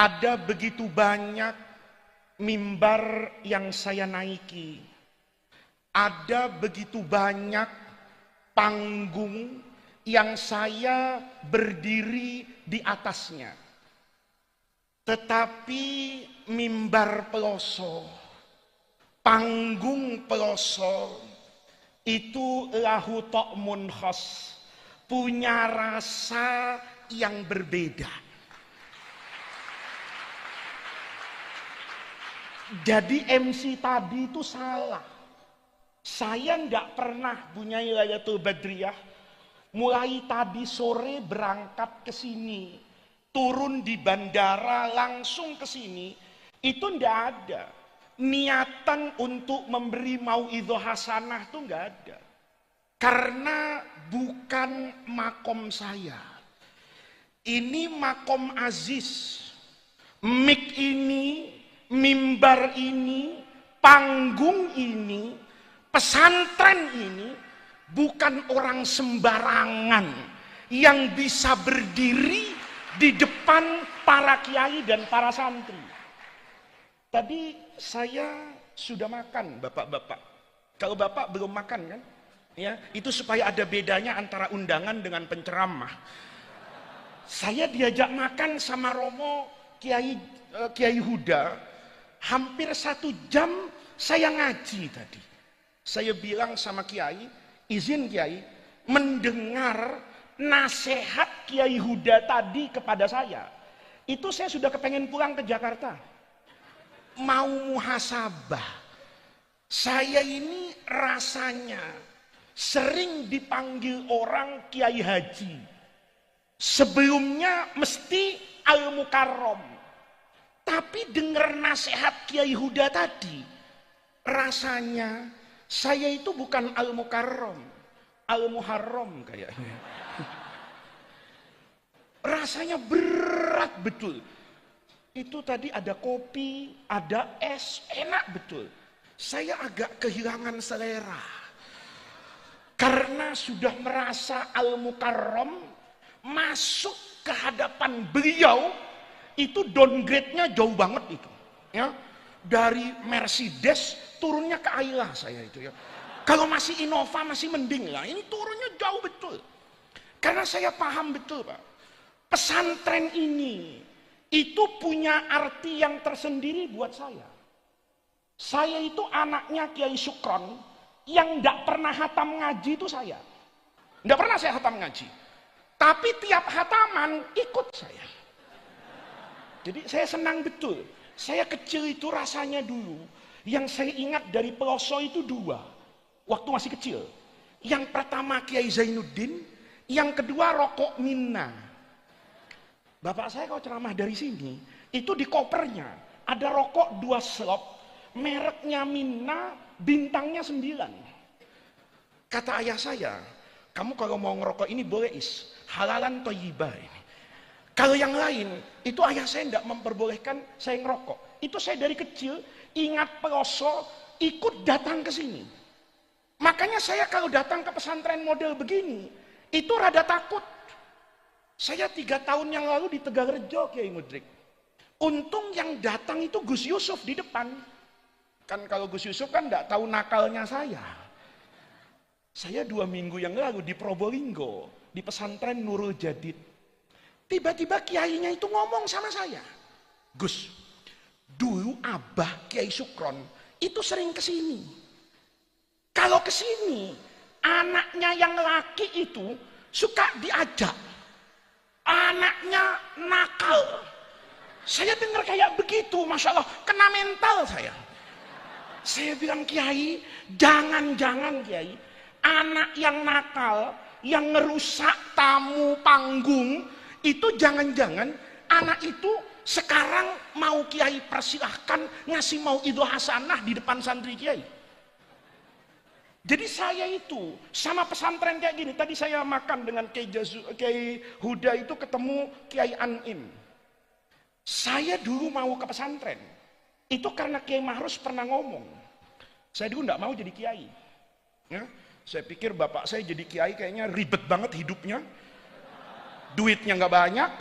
Ada begitu banyak mimbar yang saya naiki. Ada begitu banyak panggung yang saya berdiri di atasnya. Tetapi mimbar peloso, panggung peloso itu lahu ta'mun khas, punya rasa yang berbeda. Jadi MC tadi itu salah. Saya tidak pernah punya Lailatul Badriyah. Mulai tadi sore berangkat ke sini, turun di bandara langsung ke sini, itu tidak ada. Niatan untuk memberi mauidhah hasanah itu nggak ada. Karena bukan makom saya. Ini makom aziz. Mik ini, mimbar ini, panggung ini, pesantren ini bukan orang sembarangan yang bisa berdiri di depan para kiai dan para santri. Tadi saya sudah makan, bapak-bapak. Kalau bapak belum makan kan, ya itu supaya ada bedanya antara undangan dengan penceramah. Saya diajak makan sama Romo Kiai Huda, hampir 1 jam saya ngaji tadi. Saya bilang sama Kiai, izin Kiai, mendengar nasihat Kiai Huda tadi kepada saya, itu saya sudah kepengen pulang ke Jakarta. Mau muhasabah. Saya ini rasanya sering dipanggil orang Kiai Haji. Sebelumnya mesti Al-Mukarrom. Tapi dengar nasihat Kiai Huda tadi, rasanya saya itu bukan Al-Mukarrom, Al-Muharram kayaknya. Rasanya berat betul. Itu tadi ada kopi, ada es, enak betul. Saya agak kehilangan selera. Karena sudah merasa Al-Mukarram, masuk ke hadapan beliau, itu downgrade-nya jauh banget itu. Ya, dari Mercedes turunnya ke Ayla saya itu ya. Kalau masih Innova masih mending lah, ini turunnya jauh betul. Karena saya paham betul Pak, pesantren ini itu punya arti yang tersendiri buat saya. Saya itu anaknya Kiai Sukron yang tidak pernah hatam ngaji itu saya. Tidak pernah saya hatam ngaji. Tapi tiap hataman ikut saya. Jadi saya senang betul. Saya kecil itu rasanya dulu, yang saya ingat dari peloso itu 2. Waktu masih kecil. Yang pertama Kiai Zainuddin, yang kedua Rokok Minna. Bapak saya kalau ceramah dari sini, itu di kopernya ada rokok 2 slop, mereknya Minna, bintangnya 9. Kata ayah saya, kamu kalau mau ngerokok ini boleh halalan thayyibah ini. Kalau yang lain, itu ayah saya tidak memperbolehkan saya ngerokok. Itu saya dari kecil ingat peloso, ikut datang ke sini. Makanya saya kalau datang ke pesantren model begini, itu rada takut. Saya 3 tahun yang lalu di Tegalrejo Kiai Mudrik. Untung yang datang itu Gus Yusuf di depan. Kan kalau Gus Yusuf kan tidak tahu nakalnya saya. Saya 2 minggu yang lalu di Probolinggo, di pesantren Nurul Jadid. Tiba-tiba kiainya itu ngomong sama saya. Gus, dulu Abah Kiai Sukron itu sering kesini. Kalau kesini, anaknya yang laki itu suka diajak. Anaknya nakal. Saya dengar kayak begitu, Masya Allah, kena mental saya. Saya bilang, Kiai, jangan-jangan Kiai, anak yang nakal, yang ngerusak tamu panggung, itu jangan-jangan anak itu sekarang mau Kiai persilahkan ngasih mauidhah hasanah di depan santri Kiai. Jadi saya itu sama pesantren kayak gini. Tadi saya makan dengan Kiai Huda itu ketemu Kiai Anim. Saya dulu mau ke pesantren. Itu karena Kiai Mahrus pernah ngomong. Saya dulu tidak mau jadi kiai. Ya, saya pikir bapak saya jadi kiai kayaknya ribet banget hidupnya. Duitnya nggak banyak.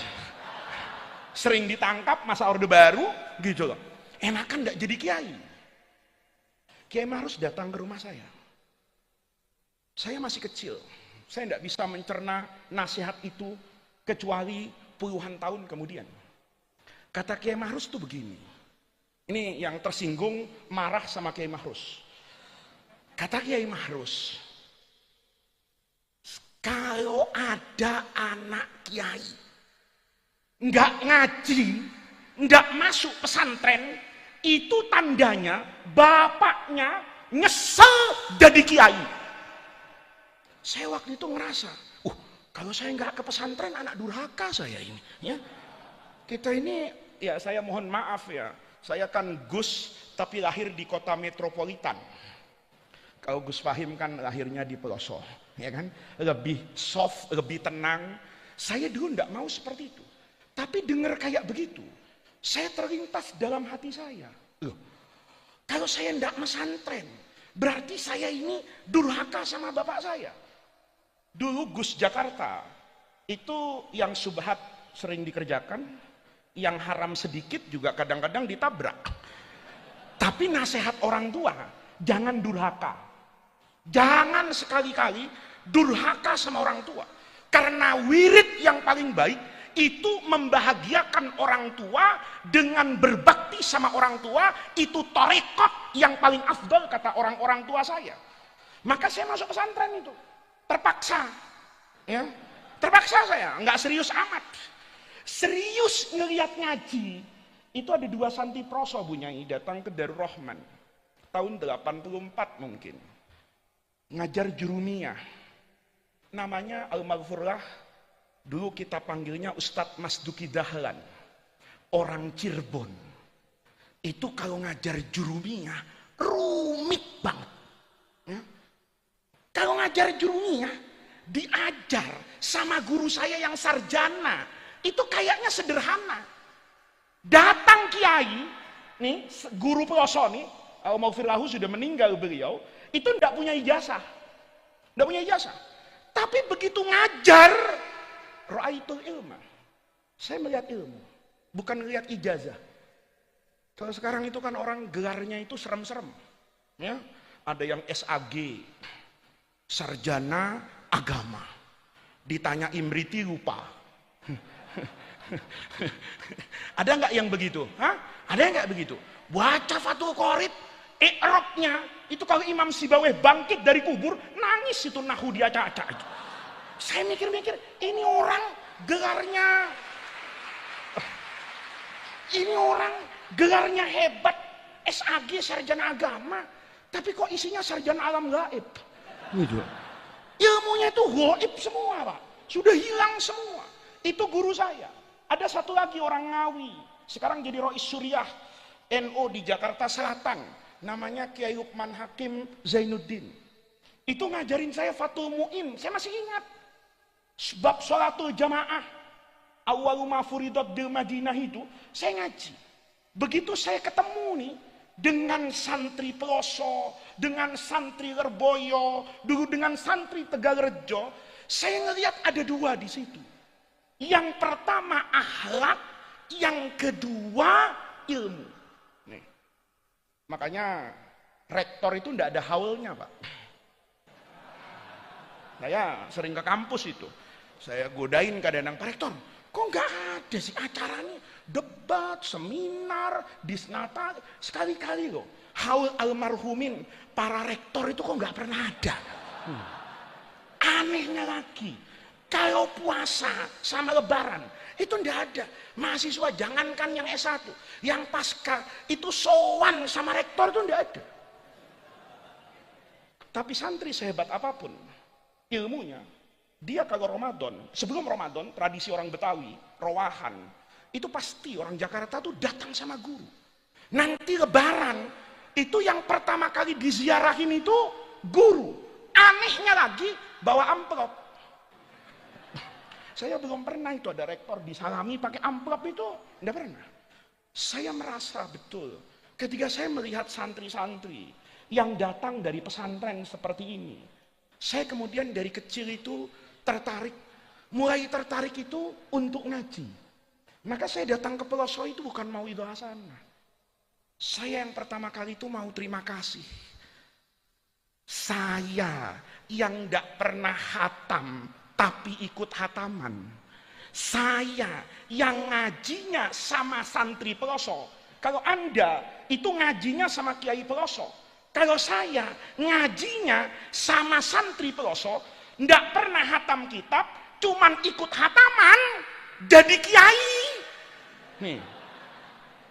sering ditangkap masa Orde Baru gitu loh. Enakan nggak jadi kiai. Kiai Ma'ruf datang ke rumah saya. Saya masih kecil, saya tidak bisa mencerna nasihat itu kecuali puluhan tahun kemudian. Kata Kiai Ma'ruf itu begini, ini yang tersinggung marah sama Kiai Ma'ruf. Kata Kiai Ma'ruf, kalau ada anak kiai nggak ngaji, nggak masuk pesantren, itu tandanya bapaknya nyesel jadi kiai. Saya waktu itu ngerasa, kalau saya nggak ke pesantren anak durhaka saya ini. Ya, kita ini, ya saya mohon maaf ya, saya kan Gus tapi lahir di kota metropolitan. Kalau Gus Fahim kan lahirnya di pelosok, ya kan, lebih soft, lebih tenang. Saya dulu nggak mau seperti itu, tapi dengar kayak begitu, saya terlintas dalam hati saya, loh, kalau saya nggak pesantren, berarti saya ini durhaka sama bapak saya. Dulu Gus Jakarta itu yang subhat sering dikerjakan, yang haram sedikit juga kadang-kadang ditabrak. Tapi nasihat orang tua, jangan durhaka. Jangan sekali-kali durhaka sama orang tua. Karena wirid yang paling baik itu membahagiakan orang tua dengan berbakti sama orang tua, itu tarekat yang paling afdal kata orang-orang tua saya. Maka saya masuk pesantren itu. Terpaksa, ya, terpaksa saya, nggak serius amat. Serius ngelihat ngaji, itu ada 2 santri proso Bu Nyai datang ke Darul Rahman, tahun 84 mungkin, ngajar jurumiyah, namanya almarhumlah, dulu kita panggilnya Ustadz Masduki Dahlan, orang Cirebon. Itu kalau ngajar jurumiyah rumit banget. Ya. Kalau ngajar jurumiyah, diajar sama guru saya yang sarjana, itu kayaknya sederhana. Datang kiai, nih guru pelosok nih, Al-Maghfirlahu sudah meninggal beliau, itu tidak punya ijazah. Tidak punya ijazah. Tapi begitu ngajar, ra'aitul ilma. Saya melihat ilmu, bukan melihat ijazah. Kalau sekarang itu kan orang gelarnya itu serem-serem. Ya, ada yang SAG, sarjana agama, ditanya imriti lupa. Ada nggak yang begitu? Hah? Ada nggak begitu? Baca Fathul Qorib, i'rabnya itu kalau Imam Sibawayh bangkit dari kubur, nangis itu nahu dia caca itu. Saya mikir-mikir, ini orang gelarnya hebat, SAG sarjana agama, tapi kok isinya sarjana alam gaib. Ilmunya itu gaib semua Pak, sudah hilang semua. Itu guru saya. Ada satu lagi orang Ngawi, sekarang jadi Rois Suriah NO di Jakarta Selatan, namanya Kiai Lukman Hakim Zainuddin. Itu ngajarin saya Fathul Mu'in, saya masih ingat. Sebab sholatul jamaah awwalu ma furidat bil Madinah itu saya ngaji. Begitu saya ketemu nih dengan santri Peloso, dengan santri Lerboyo, dulu dengan santri Tegalrejo, saya ngelihat ada 2 di situ. Yang pertama akhlak, yang kedua ilmu. Nih. Makanya rektor itu tidak ada haulnya Pak. Saya sering ke kampus itu, saya godain kadang-kadang, Pak Rektor, kok nggak ada sih acaranya, debat, seminar, disnata, sekali-kali loh. Haul almarhumin para rektor itu kok nggak pernah ada. Anehnya lagi, kalau puasa sama lebaran itu nggak ada. Mahasiswa jangankan yang S1, yang pasca itu sowan sama rektor itu nggak ada. Tapi santri sehebat apapun ilmunya, dia kalau Ramadan, sebelum Ramadan, tradisi orang Betawi, rowahan, itu pasti orang Jakarta tuh datang sama guru. Nanti lebaran, itu yang pertama kali diziarahin itu guru. Anehnya lagi, bawa amplop. Saya belum pernah itu ada rektor disalami pakai amplop itu, enggak pernah. Saya merasa betul, ketika saya melihat santri-santri yang datang dari pesantren seperti ini, saya kemudian dari kecil itu tertarik, mulai tertarik itu untuk ngaji. Maka saya datang ke Peloso itu bukan mau itu hasanah. Saya yang pertama kali itu mau terima kasih. Saya yang tidak pernah hatam, tapi ikut hataman. Saya yang ngajinya sama santri Peloso. Kalau Anda itu ngajinya sama Kiai Peloso. Kalau saya ngajinya sama santri Peloso, tidak pernah hatam kitab, cuman ikut hataman, jadi kiai. Nih.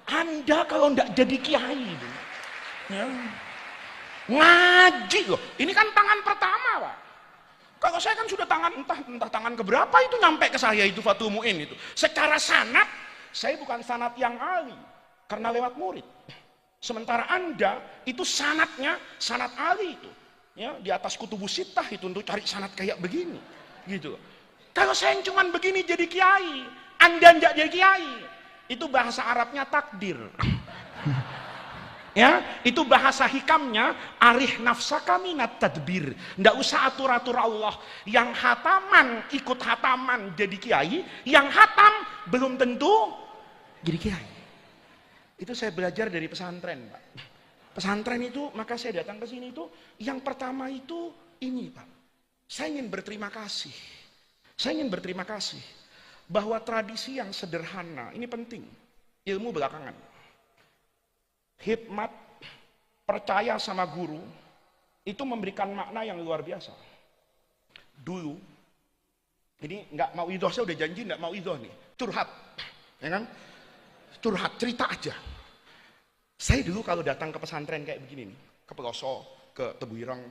Anda kalau tidak jadi kiai, ya, ngaji loh. Ini kan tangan pertama, Pak. Kalau saya kan sudah tangan entah tangan keberapa itu nyampe ke saya itu Fathul Muin itu. Secara sanad saya bukan sanad yang ahli karena lewat murid. Sementara Anda itu sanadnya sanad ahli itu. Ya, di atas kutubus sittah itu untuk cari sanad kayak begini, gitu. Kalau saya cuma begini jadi kiai, Anda tidak jadi kiai. Itu bahasa Arabnya takdir. Ya, itu bahasa hikamnya arih nafsaka minat tadbir. Nggak usah atur-atur Allah. Yang hataman ikut hataman jadi kiai, yang hatam belum tentu jadi kiai. Itu saya belajar dari pesantren, Pak. Pesantren itu, maka saya datang ke sini itu, yang pertama itu ini, Pak. Saya ingin berterima kasih. Saya ingin berterima kasih bahwa tradisi yang sederhana, ini penting, ilmu belakangan. Hikmat, percaya sama guru, itu memberikan makna yang luar biasa. Dulu, ini nggak mau idoh, saya udah janji nggak mau idoh nih, curhat, ya kan? Curhat, cerita aja. Saya dulu kalau datang ke pesantren kayak begini nih, ke Peloso, ke Tebuireng,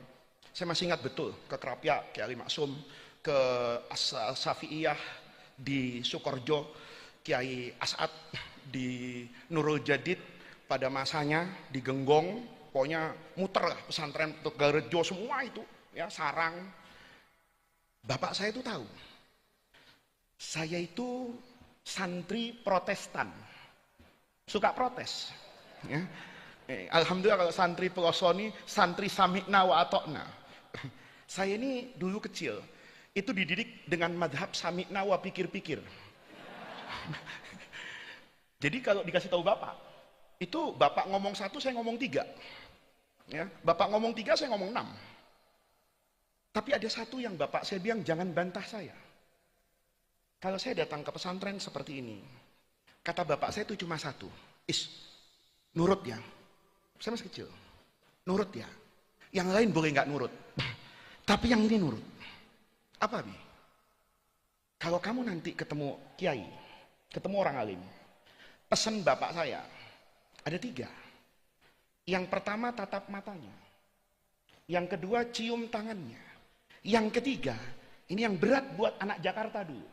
saya masih ingat betul, ke Kerapia, ke Ali Maksum, ke As-Safi'iyah, di Sukorjo, Kiai As'ad, di Nurul Jadid pada masanya, di Genggong, pokoknya muter lah pesantren Tegalrejo semua itu, ya, Sarang. Bapak saya itu tahu, saya itu santri Protestan, suka protes. Ya. Alhamdulillah kalau santri Peloso ini santri sami'na wa atokna. Saya ini dulu kecil itu dididik dengan madhab sami'na wa pikir-pikir. Jadi kalau dikasih tahu bapak, itu bapak ngomong 1, saya ngomong 3. Ya, bapak ngomong 3, saya ngomong 6. Tapi ada satu yang bapak saya bilang, jangan bantah saya. Kalau saya datang ke pesantren seperti ini, kata bapak saya itu cuma 1, nurut ya. Saya masih kecil, nurut ya. Yang lain boleh nggak nurut, tapi yang ini nurut. Apa, Bi? Kalau kamu nanti ketemu kiai, ketemu orang alim, pesan bapak saya ada 3. Yang pertama tatap matanya, yang kedua cium tangannya, yang ketiga ini yang berat buat anak Jakarta dulu.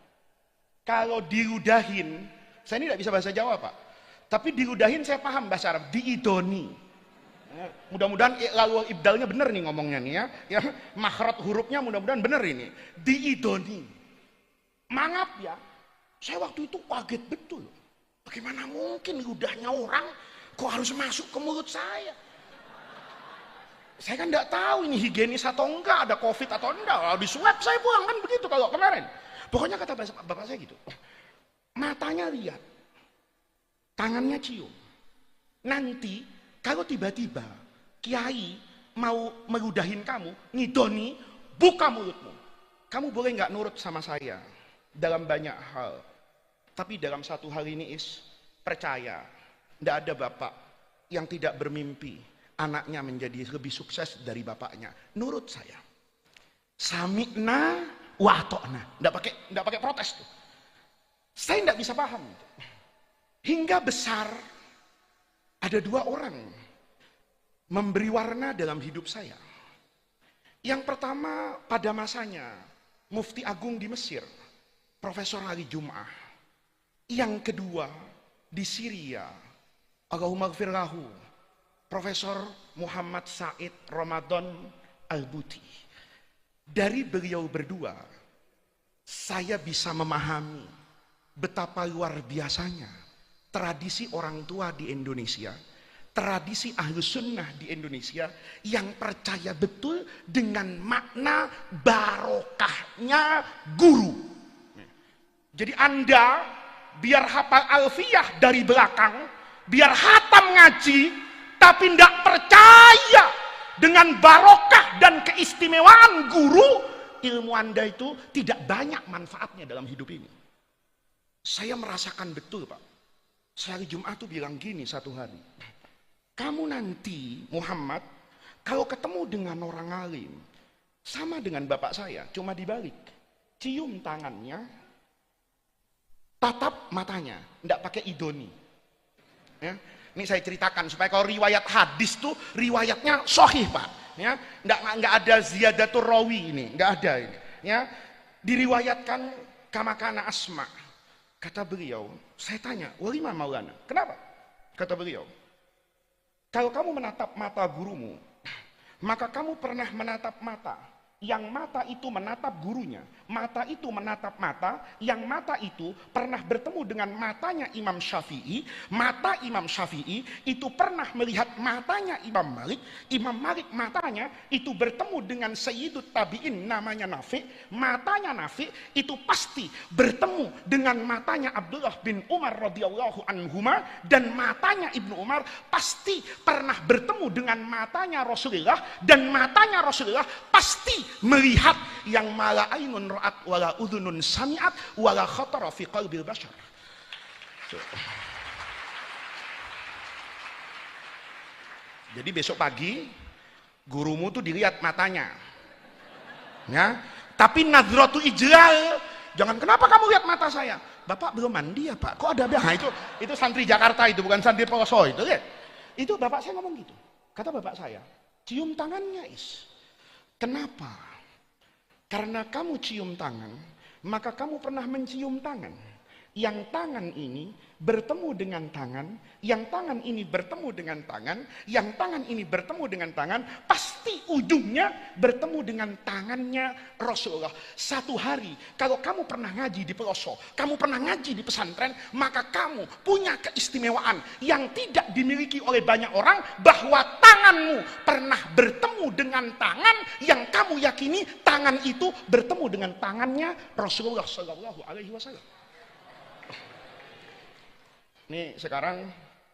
Kalau diludahin, saya ini tidak bisa bahasa Jawa, Pak, tapi diludahin saya paham bahasa Arab, diidoni. Mudah-mudahan lalu ibdalnya benar nih ngomongnya nih ya, makhraj hurufnya mudah-mudahan benar ini, diidoni. Mangap ya, saya waktu itu kaget betul. Bagaimana mungkin ludahnya orang kok harus masuk ke mulut saya? Saya kan tidak tahu ini higienis atau enggak, ada covid atau enggak. Kalau di swab saya pulang kan begitu kalau kemarin. Pokoknya kata bapak saya gitu, matanya lihat, tangannya cium. Nanti kalau tiba-tiba kiai mau meludahin kamu, ngidoni, buka mulutmu. Kamu boleh nggak nurut sama saya dalam banyak hal, tapi dalam satu hal ini percaya, tidak ada bapak yang tidak bermimpi anaknya menjadi lebih sukses dari bapaknya. Nurut saya, sami'na wa atokna, tidak pakai protes tuh. Saya tidak bisa paham. Hingga besar, ada 2 orang memberi warna dalam hidup saya. Yang pertama pada masanya Mufti Agung di Mesir, Profesor Ali Jum'ah. Yang kedua di Syria, Allahumma gfir lahu, Profesor Muhammad Said Ramadan Al-Buti. Dari beliau berdua, saya bisa memahami betapa luar biasanya tradisi orang tua di Indonesia, tradisi Ahlus Sunnah di Indonesia yang percaya betul dengan makna barokahnya guru. Jadi Anda biar hafal alfiyah dari belakang, biar hatam ngaji, tapi tidak percaya dengan barokah dan keistimewaan guru, ilmu Anda itu tidak banyak manfaatnya dalam hidup ini. Saya merasakan betul, Pak. Saya hari Jumat tuh bilang gini satu hari, kamu nanti Muhammad kalau ketemu dengan orang alim sama dengan bapak saya, cuma dibalik, cium tangannya, tatap matanya, tidak pakai idoni. Ya. Ini saya ceritakan supaya kalau riwayat hadis tuh riwayatnya sahih, Pak. Ya, enggak ada ziyadatul rawi ini, enggak ada ini. Ya, diriwayatkan kama kana Asma. Kata beliau, saya tanya, "Walima Maulana?" Kenapa? Kata beliau, "Kalau kamu menatap mata gurumu, maka kamu pernah menatap mata yang mata itu menatap gurunya, mata itu menatap mata, yang mata itu pernah bertemu dengan matanya Imam Syafi'i, mata Imam Syafi'i itu pernah melihat matanya Imam Malik, Imam Malik matanya itu bertemu dengan Sayyidut Tabi'in namanya Nafi', matanya Nafi' itu pasti bertemu dengan matanya Abdullah bin Umar radhiyallahu anhuma, dan matanya Ibnu Umar pasti pernah bertemu dengan matanya Rasulullah, dan matanya Rasulullah pasti melihat yang mala ainun ra'at wala udhunun sami'at wala khatara fi qalbil bashar." Jadi besok pagi gurumu tuh dilihat matanya, ya. Tapi nadratu ijlal, jangan, "Kenapa kamu lihat mata saya?" "Bapak belum mandi ya, Pak? Kok ada nah, itu santri Jakarta itu, bukan santri Poso itu, ya. Itu bapak saya ngomong gitu. Kata bapak saya, "Cium tangannya, Is." Kenapa? Karena kamu cium tangan, maka kamu pernah mencium tangan. Yang tangan ini bertemu dengan tangan, yang tangan ini bertemu dengan tangan, yang tangan ini bertemu dengan tangan, pasti ujungnya bertemu dengan tangannya Rasulullah. Satu hari, kalau kamu pernah ngaji di pelosok, kamu pernah ngaji di pesantren, maka kamu punya keistimewaan yang tidak dimiliki oleh banyak orang, bahwa tanganmu pernah bertemu dengan tangan yang kamu yakini tangan itu bertemu dengan tangannya Rasulullah Shallallahu Alaihi Wasallam. Nih sekarang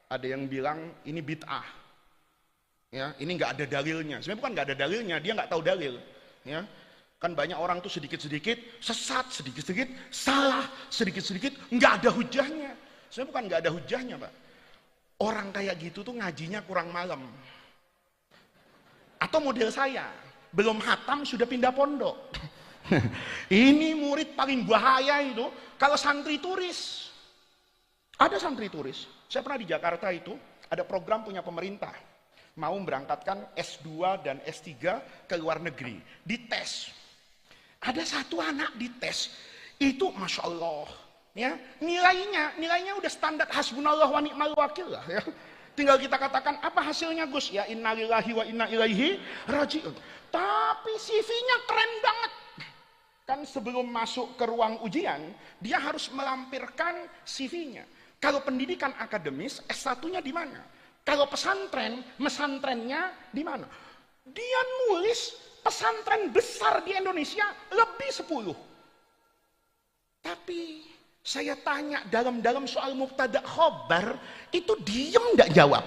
ada yang bilang ini bid'ah, ya ini nggak ada dalilnya. Sebenarnya bukan nggak ada dalilnya, dia nggak tahu dalil, ya kan banyak orang tuh sedikit-sedikit sesat, sedikit-sedikit salah, sedikit-sedikit nggak ada hujahnya. Sebenarnya bukan nggak ada hujahnya, Pak. Orang kayak gitu tuh ngajinya kurang malam. Atau model saya, belum hatam sudah pindah pondok. Ini murid paling bahaya itu kalau santri turis. Ada santri turis, saya pernah di Jakarta itu, ada program punya pemerintah, mau berangkatkan S2 dan S3 ke luar negeri, dites. Ada satu anak dites, itu Masya Allah, ya, nilainya udah standar hasbunallah wa ni'mal wakil lah, ya. Tinggal kita katakan, apa hasilnya Gus? Ya innalillahi wa inna ilaihi raji'un. Tapi CV-nya keren banget. Kan sebelum masuk ke ruang ujian, dia harus melampirkan CV-nya. Kalau pendidikan akademis, S1-nya di mana? Kalau pesantren, mesantrennya di mana? Dia nulis pesantren besar di Indonesia lebih 10. Tapi saya tanya dalam soal mubtada khobar, itu diem nggak jawab.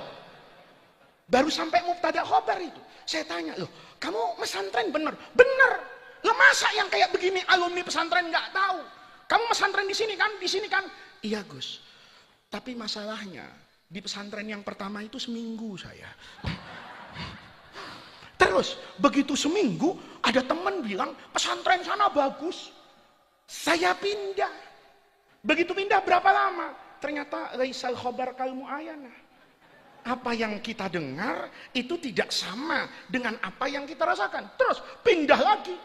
Baru sampai mubtada khobar itu, saya tanya, "Loh, kamu mesantren bener?" "Bener." "Lah masa yang kayak begini alumni pesantren nggak tahu? Kamu mesantren di sini kan, di sini kan?" "Iya Gus. Tapi masalahnya di pesantren yang pertama itu seminggu saya." Terus begitu seminggu ada teman bilang pesantren sana bagus, saya pindah. Begitu pindah berapa lama? Ternyata laisal khobar kal muayana. Apa yang kita dengar itu tidak sama dengan apa yang kita rasakan. Terus pindah lagi.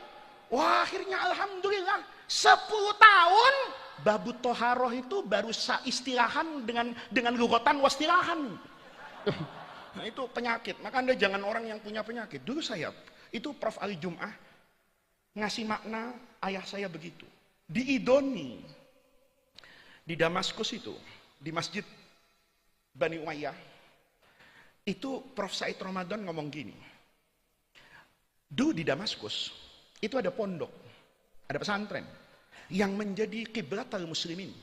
Wah, akhirnya alhamdulillah 10 tahun babut toharoh itu baru istilahan dengan lugotan wastilahan. Nah, itu penyakit. Maka Anda jangan orang yang punya penyakit. Dulu saya, itu Prof. Ali Jum'ah ngasih makna ayah saya begitu. Di Idoni, di Damaskus itu, di Masjid Bani Umayyah, itu Prof. Said Ramadan ngomong gini. Dulu di Damaskus, itu ada pondok, ada pesantren yang menjadi kiblat al muslimin.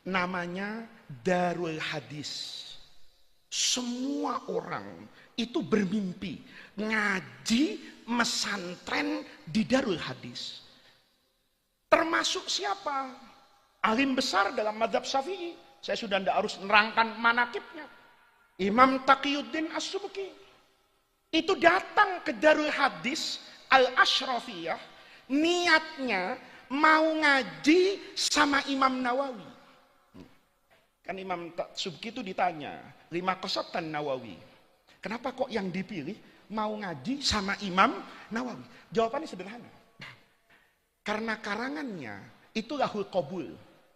namanya Darul Hadis. Semua orang itu bermimpi ngaji mesantren di Darul Hadis. Termasuk siapa? Alim besar dalam mazhab Syafi'i. Saya sudah tidak harus nerangkan manakibnya. Imam Taqiyuddin As-Subki itu datang ke Darul Hadis Al-Ashrafiyah, niatnya mau ngaji sama Imam Nawawi. Kan Imam Subki itu ditanya, lima qasatan Nawawi, kenapa kok yang dipilih mau ngaji sama Imam Nawawi? Jawabannya sederhana, karena karangannya itu lahul qabul,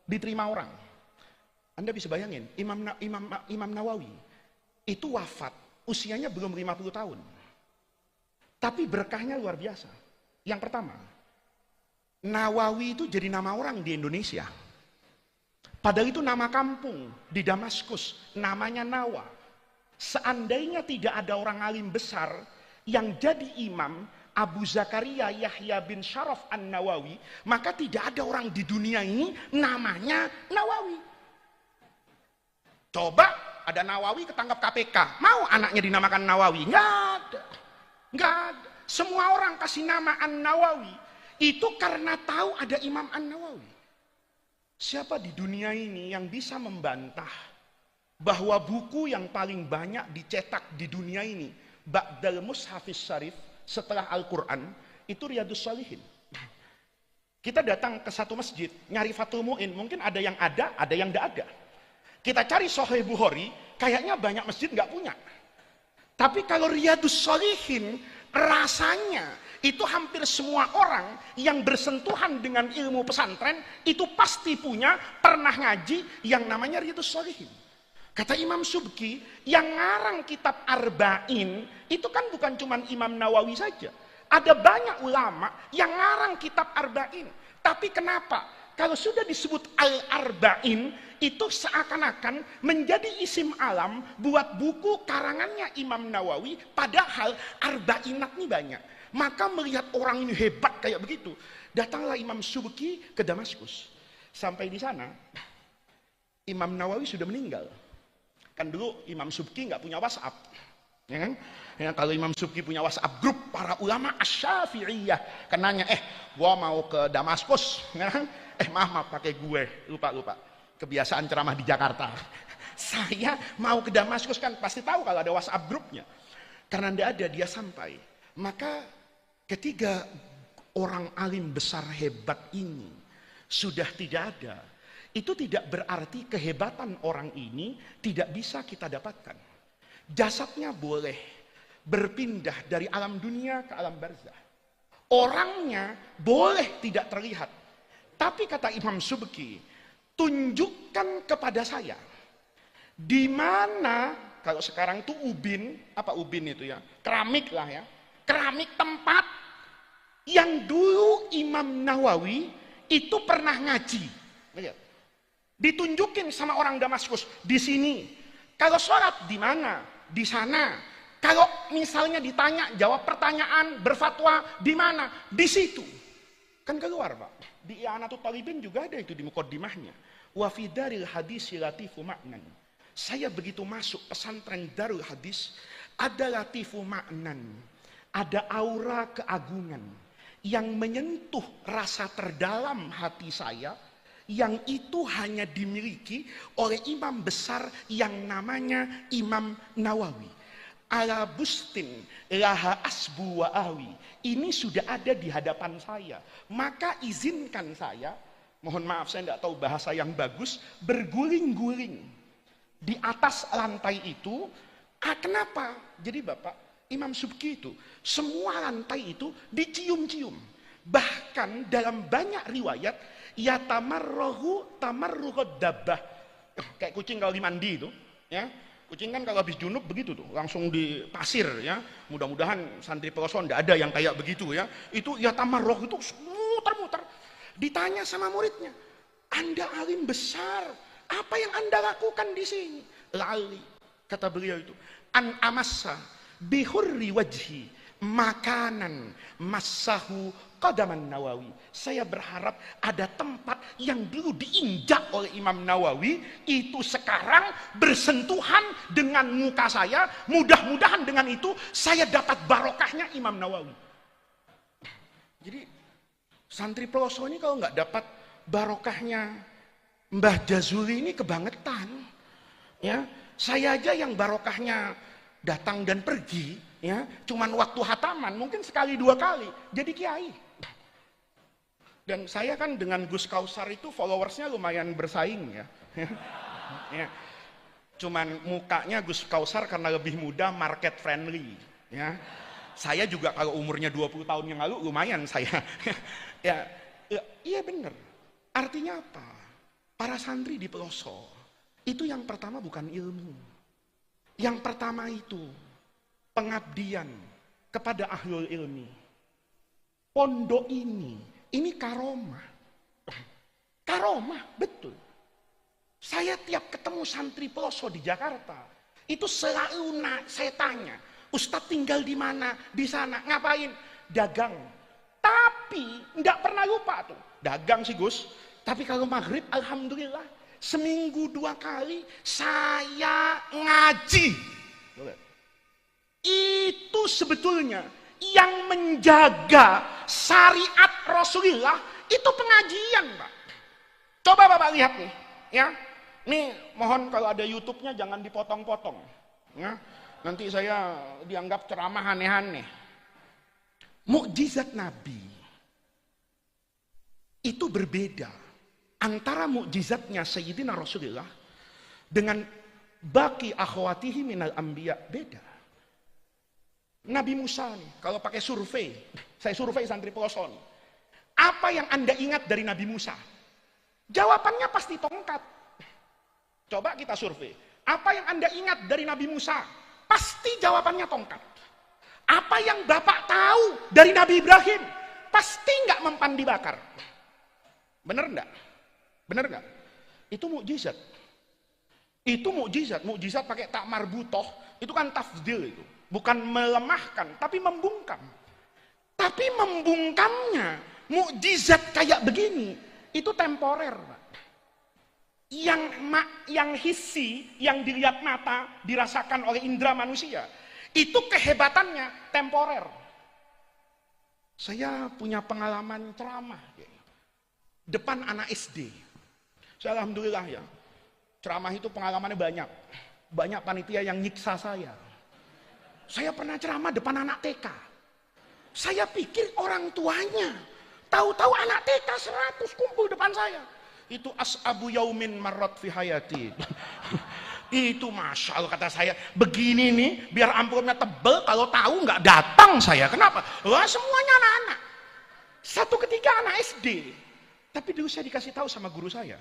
diterima orang. Anda bisa bayangin, Imam Nawawi itu wafat usianya belum 50 tahun, tapi berkahnya luar biasa. Yang pertama, Nawawi itu jadi nama orang di Indonesia. Padahal itu nama kampung di Damaskus, namanya Nawa. Seandainya tidak ada orang alim besar yang jadi imam, Abu Zakaria Yahya bin Syaraf An-Nawawi, maka tidak ada orang di dunia ini namanya Nawawi. Coba ada Nawawi ketangkap KPK, mau anaknya dinamakan Nawawi? Nggak ada. Nggak ada. Semua orang kasih nama An-Nawawi itu karena tahu ada Imam An-Nawawi. Siapa di dunia ini yang bisa membantah bahwa buku yang paling banyak dicetak di dunia ini ba'dal mushafis syarif, setelah Al-Quran, itu Riyadhus Shalihin. Kita datang ke satu masjid nyari Fathul Mu'in, mungkin ada yang tidak ada. Kita cari Sahih Bukhari, kayaknya banyak masjid nggak punya. Tapi kalau Riyadhus Shalihin, rasanya itu hampir semua orang yang bersentuhan dengan ilmu pesantren itu pasti punya, pernah ngaji yang namanya Riyadhus Shalihin. Kata Imam Subki, yang ngarang kitab Arba'in itu kan bukan cuma Imam Nawawi saja. Ada banyak ulama yang ngarang kitab Arba'in. Tapi kenapa? Kalau sudah disebut Al-Arba'in, itu seakan-akan menjadi isim alam buat buku karangannya Imam Nawawi, padahal Arba'inat ini banyak. Maka melihat orang ini hebat kayak begitu, datanglah Imam Subki ke Damaskus. Sampai di sana, Imam Nawawi sudah meninggal. Kan dulu Imam Subki nggak punya WhatsApp, ya kan? Ya, kalau Imam Subki punya WhatsApp grup para ulama Asy-Syafi'iyah, kan nanya, gua mau ke Damaskus, ya kan? Maaf pakai gue, lupa. Kebiasaan ceramah di Jakarta. Saya mau ke Damaskus, kan pasti tahu kalau ada WhatsApp grupnya. Karena tidak ada, dia sampai. Maka ketika orang alim besar hebat ini sudah tidak ada, itu tidak berarti kehebatan orang ini tidak bisa kita dapatkan. Jasadnya boleh berpindah dari alam dunia ke alam barzah. Orangnya boleh tidak terlihat. Tapi kata Imam Subki, tunjukkan kepada saya di mana, kalau sekarang itu ubin, apa ubin itu ya? Keramik lah ya. Keramik tempat yang dulu Imam Nawawi itu pernah ngaji. Lihat. Ditunjukin sama orang Damaskus, di sini. Kalau sholat di mana? Di sana. Kalau misalnya ditanya, jawab pertanyaan, berfatwa di mana? Di situ. Kan keluar, Pak. Di I'anatul Talibin juga ada itu di muqaddimahnya. Wa fi daril hadis latifu ma'nan. Saya begitu masuk pesantren Darul Hadis, ada latifu ma'nan. Ada aura keagungan yang menyentuh rasa terdalam hati saya, yang itu hanya dimiliki oleh imam besar yang namanya Imam Nawawi. Ala bustin laha asbu wa awi. Ini sudah ada di hadapan saya. Maka izinkan saya, mohon maaf saya tidak tahu bahasa yang bagus, berguling-guling di atas lantai itu. Kenapa? Jadi Bapak, Imam Subki itu, semua lantai itu dicium-cium. Bahkan dalam banyak riwayat, ya tamarrohu tamarruhud dabbah, kayak kucing kalau dimandi itu, ya. Kucing kan kalau habis junub begitu tuh, langsung di pasir ya. Mudah-mudahan santri peloson tidak ada yang kayak begitu ya. Itu ya tamarroh itu muter-muter. Ditanya sama muridnya, Anda alim besar, apa yang Anda lakukan di sini? Lali, kata beliau itu, an amassa bihurri wajhi makanan massahu qadaman Nawawi. Saya berharap ada tempat yang dulu diinjak oleh Imam Nawawi, itu sekarang bersentuhan dengan muka saya. Mudah-mudahan dengan itu saya dapat barokahnya Imam Nawawi. Jadi santri Peloso ini kalau nggak dapat barokahnya Mbah Jazuli ini kebangetan. Ya, saya aja yang barokahnya datang dan pergi, ya, cuman waktu hataman, mungkin sekali dua kali jadi kiai. Dan saya kan dengan Gus Kausar itu followersnya lumayan bersaing, ya. Ya. Cuman mukanya Gus Kausar karena lebih muda, market friendly, ya. Saya juga kalau umurnya 20 tahun yang lalu lumayan saya. Ya, iya bener. Artinya apa? Para santri di Peloso itu yang pertama bukan ilmu. Yang pertama itu pengabdian kepada ahlul ilmi. Pondok ini karomah. Karomah, betul. Saya tiap ketemu santri Peloso di Jakarta, itu selalu saya tanya, Ustadz tinggal di mana? Di sana, ngapain? Dagang. Tapi nggak pernah lupa tuh, dagang sih Gus. Tapi kalau maghrib, alhamdulillah, seminggu 2 kali saya ngaji. Itu sebetulnya yang menjaga syariat Rasulullah itu pengajian, Pak. Coba Bapak lihat nih, ya. Nih mohon kalau ada YouTube-nya jangan dipotong-potong, ya. Nanti saya dianggap ceramah aneh-aneh. Mukjizat Nabi itu berbeda antara mukjizatnya Sayyidina Rasulullah dengan baki akhwatihi minal anbiya, beda. Nabi Musa nih, kalau pakai survei, saya survei santri Peloso nih, apa yang Anda ingat dari Nabi Musa? Jawabannya pasti tongkat. Coba kita survei, apa yang Anda ingat dari Nabi Musa? Pasti jawabannya tongkat. Apa yang Bapak tahu dari Nabi Ibrahim? Pasti nggak mempan dibakar. Bener nggak? Bener nggak? Itu mukjizat. Itu mukjizat. Mukjizat pakai tak marbutoh, itu kan tafdil itu. Bukan melemahkan, tapi membungkam. Tapi membungkamnya, mukjizat kayak begini, itu temporer, Pak. Yang hissi, yang dilihat mata, dirasakan oleh indera manusia, itu kehebatannya temporer. Saya punya pengalaman ceramah depan anak SD. Saya alhamdulillah ya, ceramah itu pengalamannya banyak. Banyak panitia yang nyiksa saya. Saya pernah ceramah depan anak TK. Saya pikir orang tuanya. Tahu-tahu anak TK 100 kumpul depan saya. Itu as'abu yaumin marrat fi hayati. Itu Masya Allah kata saya. Begini nih, biar amplopnya tebel, kalau tahu nggak datang saya. Kenapa? Wah semuanya anak-anak. Satu ketika anak SD. Tapi dulu saya dikasih tahu sama guru saya.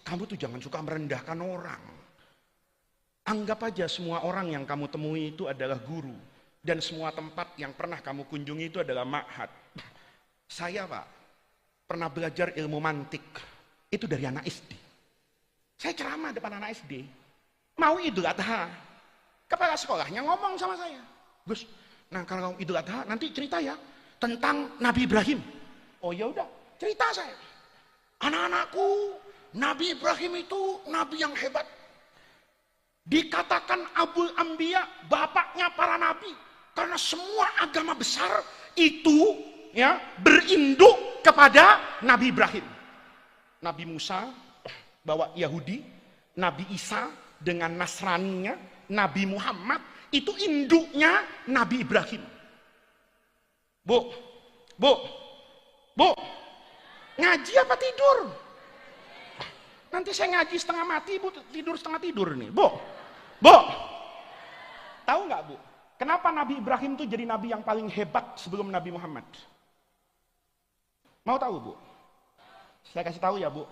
Kamu tuh jangan suka merendahkan orang. Anggap aja semua orang yang kamu temui itu adalah guru. Dan semua tempat yang pernah kamu kunjungi itu adalah ma'had. Saya Pak, pernah belajar ilmu mantik. Itu dari anak SD. Saya ceramah depan anak SD. Mau Idul Adha. Kepala sekolahnya ngomong sama saya. Gus, nah kalau Idul Adha nanti cerita ya. Tentang Nabi Ibrahim. Oh ya udah, cerita saya. Anak-anakku, Nabi Ibrahim itu Nabi yang hebat. Dikatakan Abul Anbiya, bapaknya para nabi, karena semua agama besar itu ya berinduk kepada Nabi Ibrahim. Nabi Musa bawa Yahudi, Nabi Isa dengan Nasraninya, Nabi Muhammad itu induknya Nabi Ibrahim. Bu, ngaji apa tidur? Nanti saya ngaji setengah mati, Bu tidur setengah tidur nih. Bu, tahu nggak Bu? Kenapa Nabi Ibrahim itu jadi nabi yang paling hebat sebelum Nabi Muhammad? Mau tahu Bu? Saya kasih tahu ya Bu.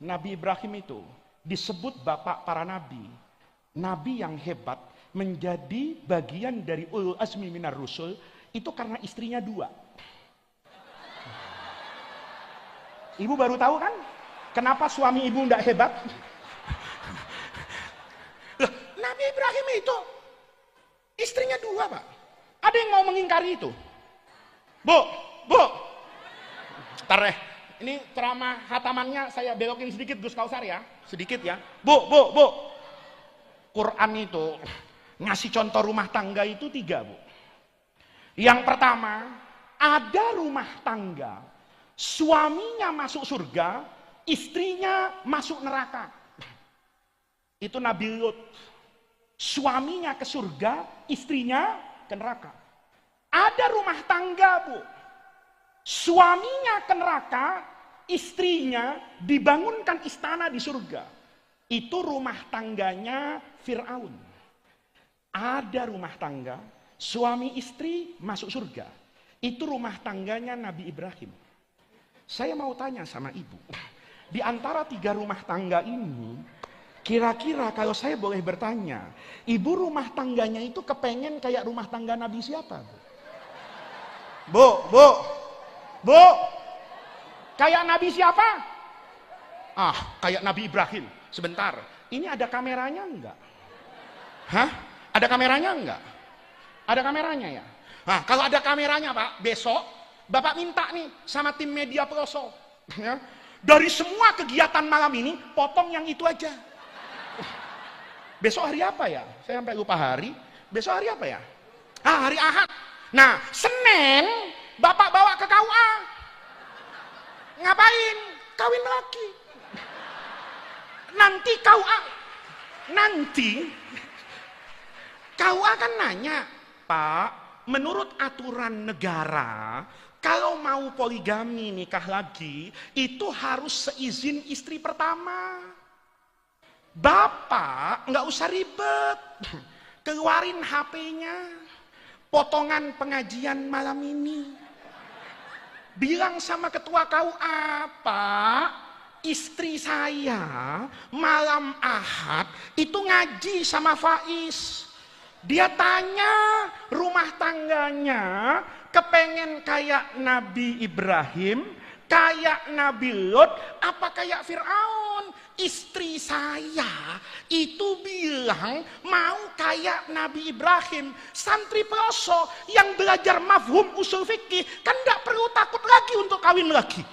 Nabi Ibrahim itu disebut bapak para nabi. Nabi yang hebat menjadi bagian dari ulul azmi minar rusul itu karena istrinya 2. Ibu baru tahu kan? Kenapa suami ibu tidak hebat? Loh, Nabi Ibrahim itu istrinya 2 Pak. Ada yang mau mengingkari itu? Bu, Bu. Ntar deh, ini ceramah hatamannya saya belokin sedikit Gus Kausar ya, sedikit ya. Bu. Quran itu ngasih contoh rumah tangga itu 3, Bu. Yang pertama, ada rumah tangga, suaminya masuk surga, istrinya masuk neraka. Itu Nabi Lut. Suaminya ke surga, istrinya ke neraka. Ada rumah tangga, Bu. Suaminya ke neraka, istrinya dibangunkan istana di surga. Itu rumah tangganya Fir'aun. Ada rumah tangga, suami istri masuk surga. Itu rumah tangganya Nabi Ibrahim. Saya mau tanya sama ibu, di antara 3 rumah tangga ini, kira-kira kalau saya boleh bertanya, ibu rumah tangganya itu kepengen kayak rumah tangga Nabi siapa? Bu, kayak Nabi siapa? Kayak Nabi Ibrahim. Sebentar, ini ada kameranya enggak? Hah? Ada kameranya enggak? Ada kameranya ya? Kalau ada kameranya Pak, besok Bapak minta nih sama tim media Peloso, ya, dari semua kegiatan malam ini, potong yang itu aja. Besok hari apa ya? Saya sampai lupa hari. Besok hari apa ya? Hari Ahad. Nah, Senin Bapak bawa ke KUA. Ngapain? Kawin lagi. Nanti KUA kan nanya, Pak, menurut aturan negara, kalau mau poligami nikah lagi, itu harus seizin istri pertama. Bapak nggak usah ribet, keluarin HP-nya, potongan pengajian malam ini. Bilang sama ketua KUA, Pak, istri saya malam Ahad itu ngaji sama Faiz. Dia tanya rumah tangganya kepengen kayak Nabi Ibrahim, kayak Nabi Lot, apa kayak Fir'aun? Istri saya itu bilang mau kayak Nabi Ibrahim. Santri Peloso yang belajar mafhum usul fikih kan gak perlu takut lagi untuk kawin lagi.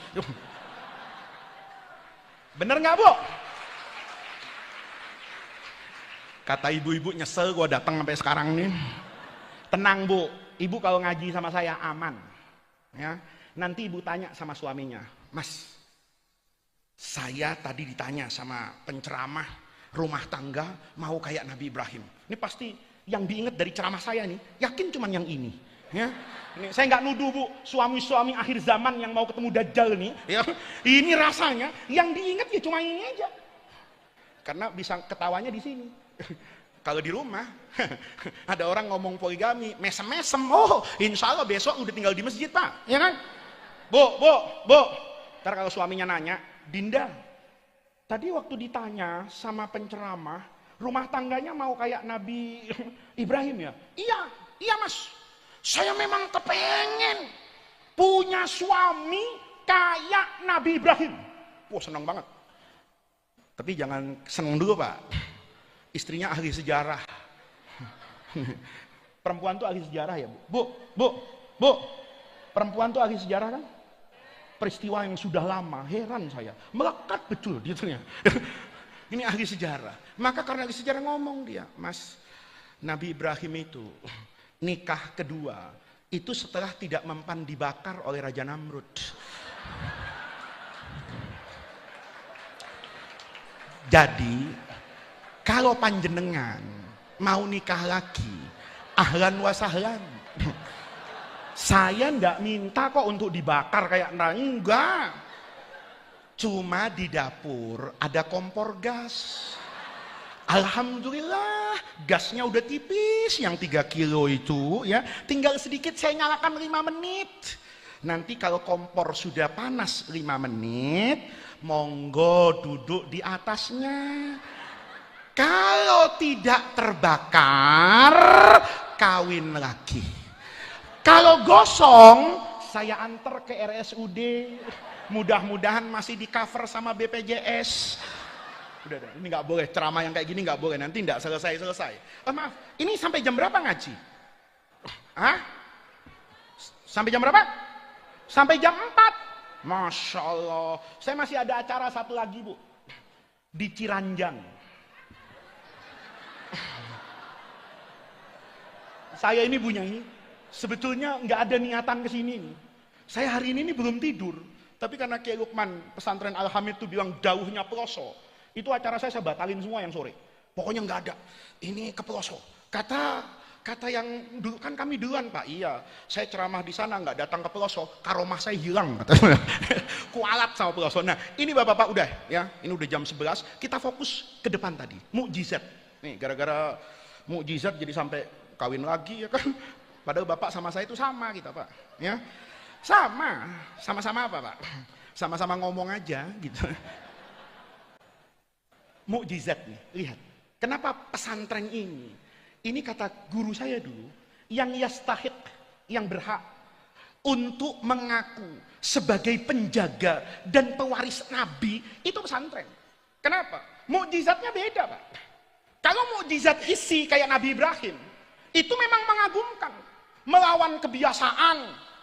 Bener gak, Bu? Kata ibu-ibu, nyesel gue datang sampai sekarang nih. Tenang, Bu, ibu kalau ngaji sama saya aman ya. Nanti ibu tanya sama suaminya, Mas, saya tadi ditanya sama penceramah rumah tangga mau kayak Nabi Ibrahim. Ini pasti yang diingat dari ceramah saya nih, yakin cuman yang ini ya. Ini, saya nggak nuduh, Bu, suami-suami akhir zaman yang mau ketemu Dajjal nih ya. Ini rasanya yang diingat ya cuma ini aja, karena bisa ketawanya di sini. Kalau di rumah ada orang ngomong poligami, mesem-mesem, oh insya Allah besok udah tinggal di masjid, Pak, ya kan? Bu, ntar kalau suaminya nanya, Dinda, tadi waktu ditanya sama penceramah, rumah tangganya mau kayak Nabi Ibrahim ya? Iya Mas, saya memang kepengen punya suami kayak Nabi Ibrahim. Wah, senang banget. Tapi jangan senang dulu, Pak. Istrinya ahli sejarah. Perempuan tuh ahli sejarah ya, Bu? Bu, perempuan tuh ahli sejarah kan? Peristiwa yang sudah lama, heran saya, melekat betul dia. Ini ahli sejarah. Maka karena ahli sejarah ngomong dia, Mas, Nabi Ibrahim itu nikah kedua itu setelah tidak mempan dibakar oleh Raja Namrud. Jadi kalau panjenengan mau nikah lagi, ahlan wa sahlan. Saya enggak minta kok untuk dibakar kayak enggak. Cuma di dapur ada kompor gas. Alhamdulillah gasnya udah tipis, yang 3 kilo itu ya. Tinggal sedikit saya nyalakan 5 menit. Nanti kalau kompor sudah panas 5 menit, monggo duduk di atasnya. Kalau tidak terbakar, kawin lagi. Kalau gosong, saya antar ke RSUD. Mudah-mudahan masih di cover sama BPJS. Udah, ini nggak boleh ceramah yang kayak gini, nggak boleh. Nanti nggak selesai. Maaf, ini sampai jam berapa ngaji? Hah? Sampai jam berapa? Sampai jam 4. Masya Allah. Saya masih ada acara satu lagi, Bu. Di Ciranjang. Saya ini Bu Nyai, sebetulnya nggak ada niatan ke sini. Saya hari ini belum tidur. Tapi karena Kiai Lukman pesantren Al-Hamid itu bilang jauhnya Peloso. Itu acara saya batalin semua yang sore. Pokoknya nggak ada. Ini ke Peloso. Kata yang dulu, kan kami duluan Pak. Iya, saya ceramah di sana nggak datang ke Peloso, karomah saya hilang. Kualat sama Peloso. Nah, ini Bapak-bapak udah ya, ini udah jam 11. Kita fokus ke depan tadi. Mukjizat. Nih, gara-gara mukjizat jadi sampai kawin lagi ya kan. Padahal Bapak sama saya itu sama kita Pak. Ya, sama-sama apa Pak? Sama-sama ngomong aja gitu. Mukjizat nih, lihat. Kenapa pesantren ini kata guru saya dulu, yang yastahik, yang berhak untuk mengaku sebagai penjaga dan pewaris Nabi, itu pesantren. Kenapa? Mukjizatnya beda Pak. Kalau mukjizat isi kayak Nabi Ibrahim, itu memang mengagumkan. Melawan kebiasaan,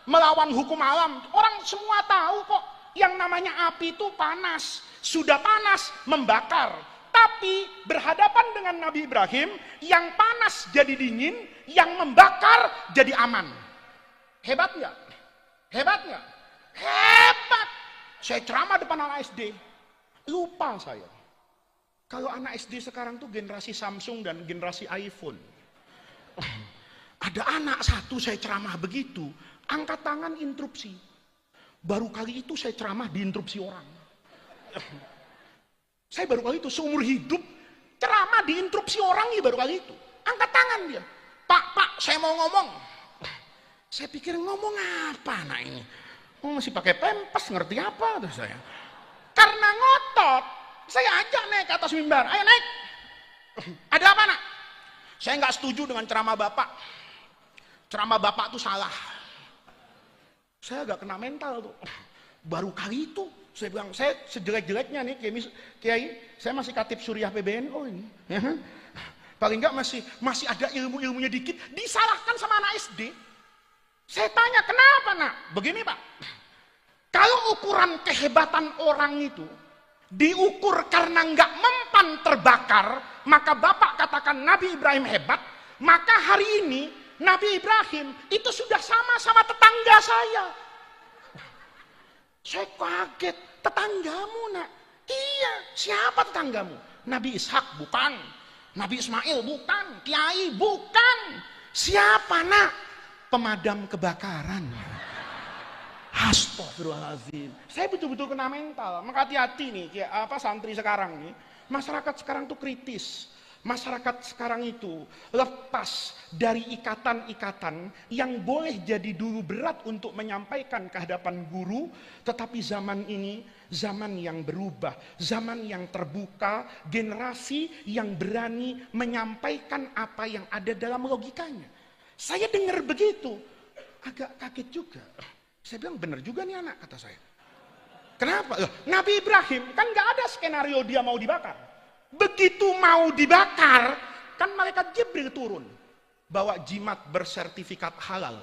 melawan hukum alam. Orang semua tahu kok, yang namanya api itu panas. Sudah panas, membakar. Tapi berhadapan dengan Nabi Ibrahim, yang panas jadi dingin, yang membakar jadi aman. Hebat nggak? Hebat nggak? Hebat. Saya ceramah depan anak SD, lupa saya. Kalau anak SD sekarang tuh generasi Samsung dan generasi iPhone. Ada anak satu saya ceramah begitu, angkat tangan interupsi. Baru kali itu saya ceramah diinterupsi orang. Saya baru kali itu seumur hidup ceramah diinterupsi orang, ya baru kali itu. Angkat tangan dia. Pak, saya mau ngomong. Saya pikir ngomong apa anak ini? Masih pakai pempes, ngerti apa tuh saya? Karena ngotot, saya ajak naik ke atas mimbar. Ayo naik. Ada apa nak? Saya nggak setuju dengan ceramah Bapak. Ceramah Bapak tuh salah. Saya agak kena mental tuh. Baru kali itu saya bilang, saya sejelek-jeleknya nih Kiai, saya masih katib Suriah PBNU ini. Ya. Paling enggak masih ada ilmu-ilmunya dikit, disalahkan sama anak SD. Saya tanya, kenapa nak? Begini Pak, kalau ukuran kehebatan orang itu diukur karena enggak mempan terbakar, maka Bapak katakan Nabi Ibrahim hebat, maka hari ini Nabi Ibrahim itu sudah sama tetangga saya. Saya kaget, tetanggamu nak? Iya, siapa tetanggamu? Nabi Ishak bukan, Nabi Ismail bukan, Kiai bukan. Siapa nak? Pemadam kebakaran. Astagfirullahaladzim. Saya betul-betul kena mental. Maka hati-hati nih, santri sekarang nih. Masyarakat sekarang tuh kritis. Masyarakat sekarang itu lepas dari ikatan-ikatan yang boleh jadi dulu berat untuk menyampaikan ke hadapan guru, tetapi zaman ini zaman yang berubah, zaman yang terbuka, generasi yang berani menyampaikan apa yang ada dalam logikanya. Saya dengar begitu, agak kaget juga. Saya bilang benar juga nih anak, kata saya. Kenapa? Nabi Ibrahim kan gak ada skenario dia mau dibakar. Begitu mau dibakar, kan malaikat Jibril turun. Bawa jimat bersertifikat halal.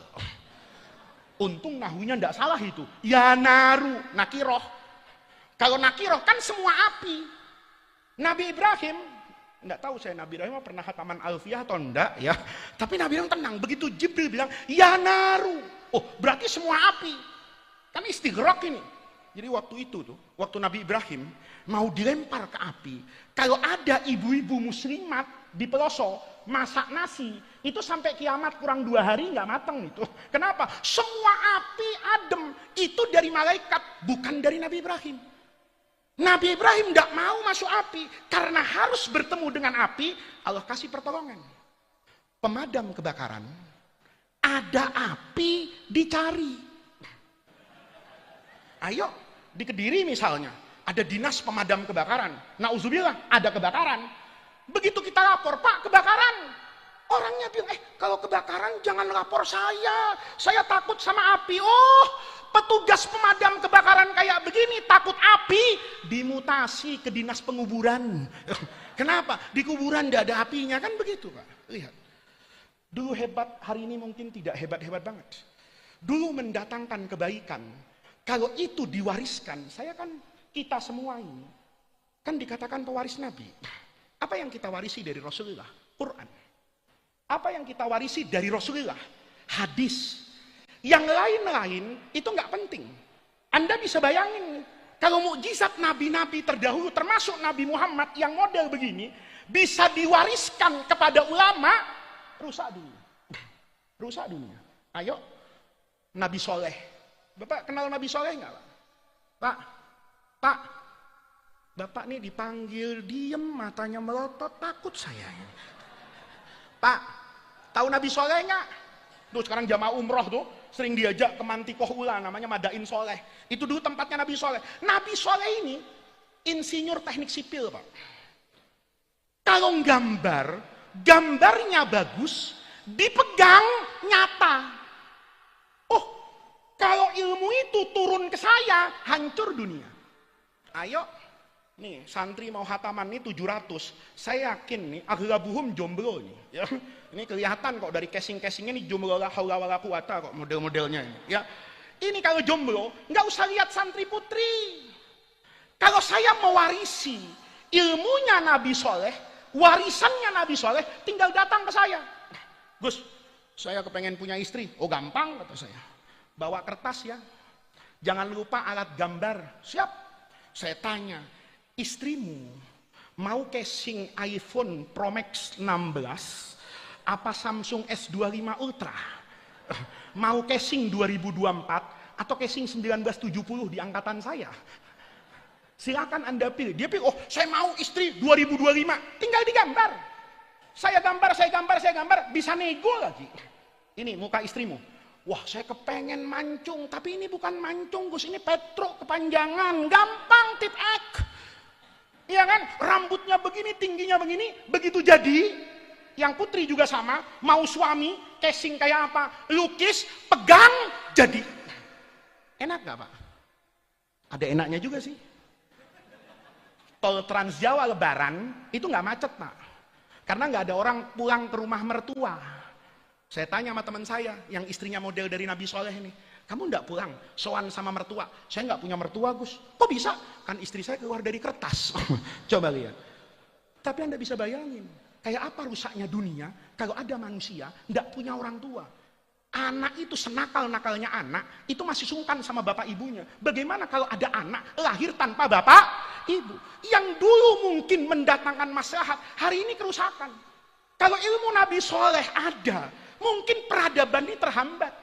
Untung nahunya tidak salah itu. Ya naru, nakiroh. Kalau nakiroh kan semua api. Nabi Ibrahim, tidak tahu saya Nabi Ibrahim pernah khataman Alfiyah atau enggak ya. Tapi Nabi Ibrahim tenang. Begitu Jibril bilang, ya naru. Oh berarti semua api. Kan istighraq ini. Jadi waktu itu tuh, waktu Nabi Ibrahim mau dilempar ke api, kalau ada ibu-ibu muslimat di Peloso masak nasi, itu sampai kiamat kurang 2 hari nggak mateng itu. Kenapa? Semua api adem itu dari malaikat, bukan dari Nabi Ibrahim. Nabi Ibrahim nggak mau masuk api karena harus bertemu dengan api. Allah kasih pertolongan. Pemadam kebakaran, ada api dicari. Ayo, di Kediri misalnya, ada dinas pemadam kebakaran. Nauzubillah, ada kebakaran. Begitu kita lapor, Pak, kebakaran. Orangnya bilang, kalau kebakaran jangan lapor saya takut sama api. Oh, petugas pemadam kebakaran kayak begini, takut api, dimutasi ke dinas penguburan. Kenapa? Di kuburan tidak ada apinya, kan begitu Pak. Lihat, dulu hebat, hari ini mungkin tidak hebat-hebat banget. dulu mendatangkan kebaikan, kalau itu diwariskan, kita semua ini kan dikatakan pewaris Nabi. Apa yang kita warisi dari Rasulullah? Quran. Apa yang kita warisi dari Rasulullah? Hadis. Yang lain-lain itu nggak penting. Anda bisa bayangin, kalau mukjizat nabi-nabi terdahulu, termasuk Nabi Muhammad yang model begini, bisa diwariskan kepada ulama, rusak dunia. Rusak dunia. Ayo, Nabi Soleh. Bapak kenal Nabi Soleh nggak, Pak? Pak, Bapak nih dipanggil diem, matanya melotot, takut saya. Pak, tahu Nabi Soleh nggak? Tuh sekarang jamaah umroh tuh sering diajak ke Mantikoh Ula, namanya Madain Soleh. Itu dulu tempatnya Nabi Soleh. Nabi Soleh ini insinyur teknik sipil, Pak. Kalau gambarnya bagus, dipegang nyata. Oh, kalau ilmu itu turun ke saya, hancur dunia. Ayo, nih santri mau hataman nih 700. Saya yakin nih aglabuhum jomblo nih. Ya. Ini kelihatan kok dari casing-casingnya nih jomblo la haula wala quwata kok model-modelnya ini. Ya. Ini kalau jomblo nggak usah lihat santri putri. Kalau saya mewarisi ilmunya Nabi Soleh, warisannya Nabi Soleh, tinggal datang ke saya. Gus, saya kepengen punya istri. Oh gampang kata saya. Bawa kertas ya. Jangan lupa alat gambar. Siap. Saya tanya, istrimu mau casing iPhone Pro Max 16 apa Samsung S25 Ultra? Mau casing 2024 atau casing 1970 di angkatan saya? Silakan Anda pilih. Dia pilih, oh saya mau istri 2025. Tinggal digambar. Saya gambar, bisa nego lagi. Ini muka istrimu. Wah saya kepengen mancung, tapi ini bukan mancung Gus, ini petro kepanjangan. Gampang tip ek. Iya kan, rambutnya begini, tingginya begini, begitu jadi. Yang putri juga sama, mau suami, casing kayak apa, lukis, pegang, jadi. Enak gak Pak? Ada enaknya juga sih. Tol Trans Jawa Lebaran, itu gak macet Pak. Karena gak ada orang pulang ke rumah mertua. Saya tanya sama teman saya, yang istrinya model dari Nabi Soleh ini, kamu gak pulang, sowan sama mertua? Saya gak punya mertua Gus. Kok bisa? Kan istri saya keluar dari kertas. Coba lihat. Tapi Anda bisa bayangin, kayak apa rusaknya dunia kalau ada manusia tidak punya orang tua. Anak itu senakal-nakalnya anak, itu masih sungkan sama bapak ibunya. Bagaimana kalau ada anak lahir tanpa bapak ibu? Yang dulu mungkin mendatangkan maslahat, hari ini kerusakan. Kalau ilmu Nabi Soleh ada, mungkin peradaban ini terhambat.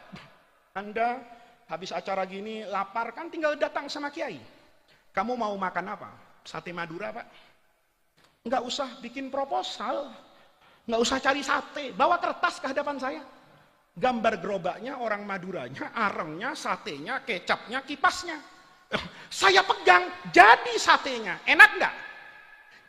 Anda habis acara gini lapar kan tinggal datang sama kiai. Kamu mau makan apa? Sate Madura Pak? Nggak usah bikin proposal, nggak usah cari sate, bawa kertas ke hadapan saya. Gambar gerobaknya, orang Maduranya, arengnya, satenya, kecapnya, kipasnya. Saya pegang, jadi satenya. Enak nggak?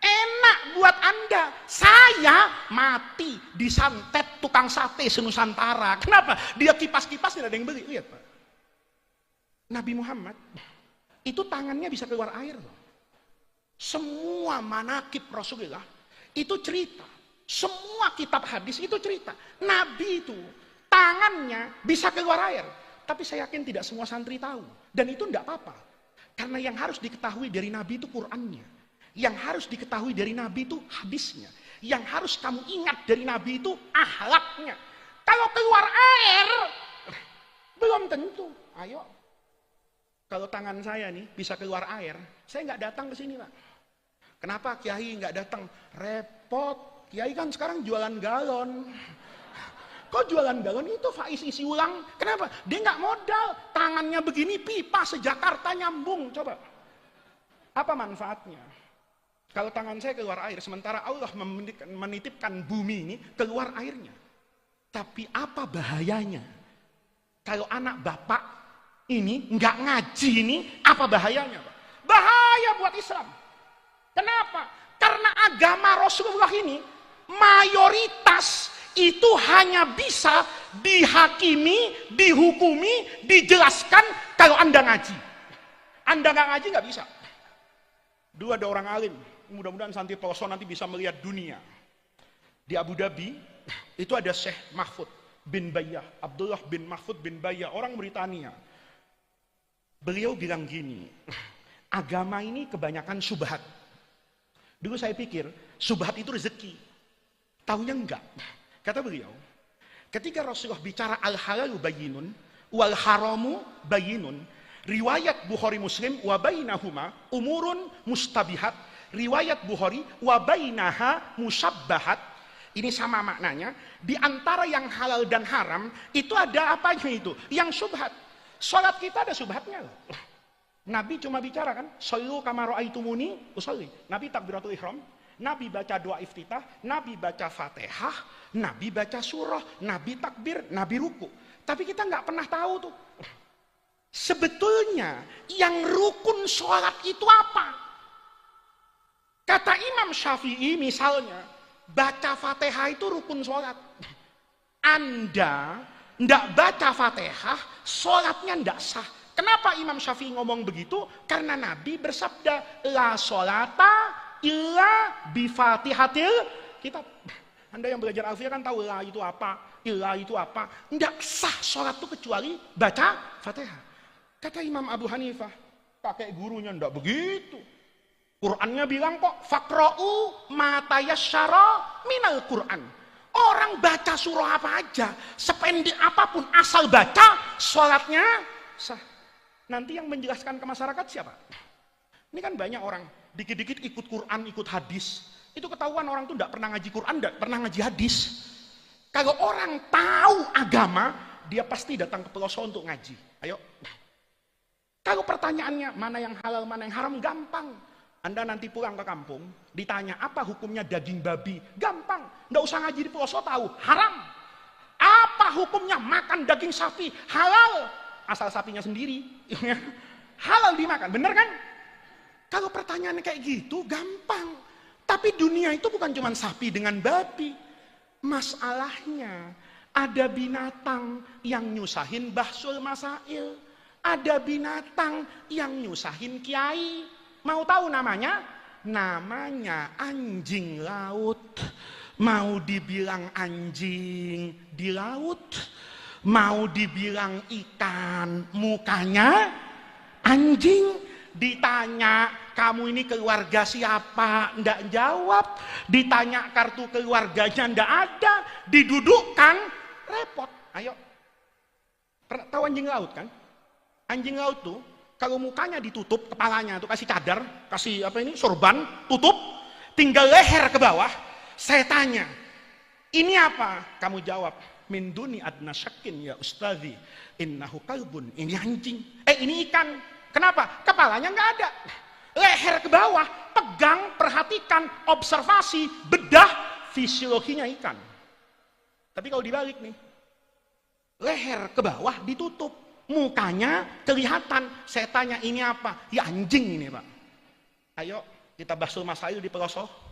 Enak buat Anda. Saya mati disantet tukang sate senusantara. Kenapa? Dia kipas-kipas tidak ada yang beli. Lihat Pak. Nabi Muhammad itu tangannya bisa keluar air loh. Semua manakib Rasulullah itu cerita. Semua kitab hadis itu cerita. Nabi itu tangannya bisa keluar air. Tapi saya yakin tidak semua santri tahu. Dan itu tidak apa-apa. Karena yang harus diketahui dari Nabi itu Qur'annya. Yang harus diketahui dari Nabi itu hadisnya. Yang harus kamu ingat dari Nabi itu akhlaknya. Kalau keluar air, belum tentu. Ayo. Kalau tangan saya nih bisa keluar air, saya nggak datang ke sini Pak. Kenapa Kiai nggak datang? Repot. Kiai kan sekarang jualan galon. Kok jualan galon itu Faiz isi ulang? Kenapa? Dia nggak modal. Tangannya begini pipa se-Jakarta nyambung. Coba. Apa manfaatnya? Kalau tangan saya keluar air, sementara Allah menitipkan bumi ini keluar airnya. Tapi apa bahayanya? Kalau anak bapak ini nggak ngaji ini, apa bahayanya Pak? Bahaya buat Islam. Kenapa? Karena agama Rasulullah ini mayoritas itu hanya bisa dihakimi, dihukumi, dijelaskan kalau Anda ngaji. Anda nggak ngaji nggak bisa. Dulu ada orang alim, mudah-mudahan Santi Pelosok nanti bisa melihat dunia. Di Abu Dhabi itu ada Syekh Mahfud. bin Bayyah, Abdullah bin Mahfud bin Bayyah, orang Britania. Beliau bilang gini, agama ini kebanyakan syubhat. Dulu saya pikir syubhat itu rezeki. Taunya enggak. Kata beliau, ketika Rasulullah bicara al-halalu bayyinun wal haramu bayyinun, riwayat Bukhari Muslim wa bainahuma umurun mustabihat, riwayat Bukhari wa bainaha musabbahat. Ini sama maknanya. Di antara yang halal dan haram itu ada apanya itu? Yang syubhat. Salat kita ada syubhatnya loh. Nabi cuma bicara kan, shallu kama ra'aitumuni usolli. Nabi takbiratul ihram, Nabi baca doa iftitah, Nabi baca Fatihah, Nabi baca surah, Nabi takbir, Nabi ruku. Tapi kita nggak pernah tahu tuh. Sebetulnya yang rukun sholat itu apa? Kata Imam Syafi'i misalnya, baca Fatihah itu rukun sholat. Anda nggak baca Fatihah, sholatnya nggak sah. Kenapa Imam Syafi'i ngomong begitu? Karena Nabi bersabda, la sholata illa bifatihatil kitab. Anda yang belajar alfiah kan tahu la itu apa, illa itu apa. Nggak sah sholat itu kecuali baca Fatihah. Kata Imam Abu Hanifah, pakai gurunya nggak begitu. Qur'annya bilang kok, fakra'u matayasyara minal Qur'an. Orang baca surah apa aja, sependek apapun, asal baca, sholatnya sah. Nanti yang menjelaskan ke masyarakat siapa? Ini kan banyak orang, dikit-dikit ikut Quran, ikut hadis. Itu ketahuan orang tuh tidak pernah ngaji Quran, tidak pernah ngaji hadis. Kalau orang tahu agama, dia pasti datang ke pelosok untuk ngaji. Ayo. Kalau pertanyaannya, mana yang halal, mana yang haram, gampang. Anda nanti pulang ke kampung, ditanya apa hukumnya daging babi, gampang. Nggak usah ngaji di pelosok tahu, haram. Apa hukumnya makan daging sapi, halal. Asal sapinya sendiri, halal dimakan, bener kan? Kalau pertanyaannya kayak gitu, gampang. Tapi dunia itu bukan cuma sapi dengan babi. Masalahnya, ada binatang yang nyusahin bahsul masail. Ada binatang yang nyusahin kiai. Mau tahu namanya? Namanya anjing laut. Mau dibilang anjing di laut, mau dibilang ikan, mukanya anjing. Ditanya, kamu ini keluarga siapa? Nggak jawab. Ditanya kartu keluarganya, nggak ada. Didudukkan, repot. Ayo. Tahu anjing laut kan? Anjing laut tuh, kalau mukanya ditutup, kepalanya tuh kasih cadar, kasih apa ini, sorban, tutup, tinggal leher ke bawah. Saya tanya, ini apa? Kamu jawab, min duni adna syakin ya ustadzi innahu kalbun. Ini anjing, ini ikan. Kenapa? Kepalanya nggak ada, leher ke bawah, pegang, perhatikan, observasi, bedah fisiologinya ikan. Tapi kalau dibalik nih, leher ke bawah ditutup, mukanya kelihatan. Saya tanya, ini apa? Ya anjing ini Pak. Ayo kita bahsul masail di pelosok.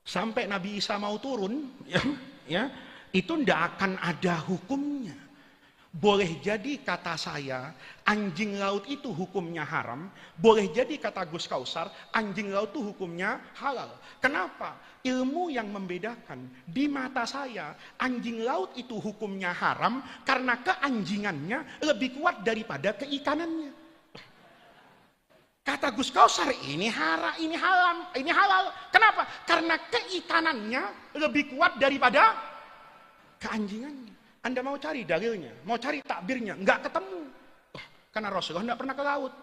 Sampai Nabi Isa mau turun, ya, itu ndak akan ada hukumnya. Boleh jadi kata saya, anjing laut itu hukumnya haram. Boleh jadi kata Gus Kausar, anjing laut itu hukumnya halal. Kenapa? Ilmu yang membedakan. Di mata saya, anjing laut itu hukumnya haram karena keanjingannya lebih kuat daripada keikanannya. Kata Gus Kausar, ini haram, ini halal, ini halal. Kenapa? Karena keikanannya lebih kuat daripada keanjingannya. Anda mau cari dalilnya, mau cari takbirnya, nggak ketemu. Karena Rasulullah nggak pernah ke laut.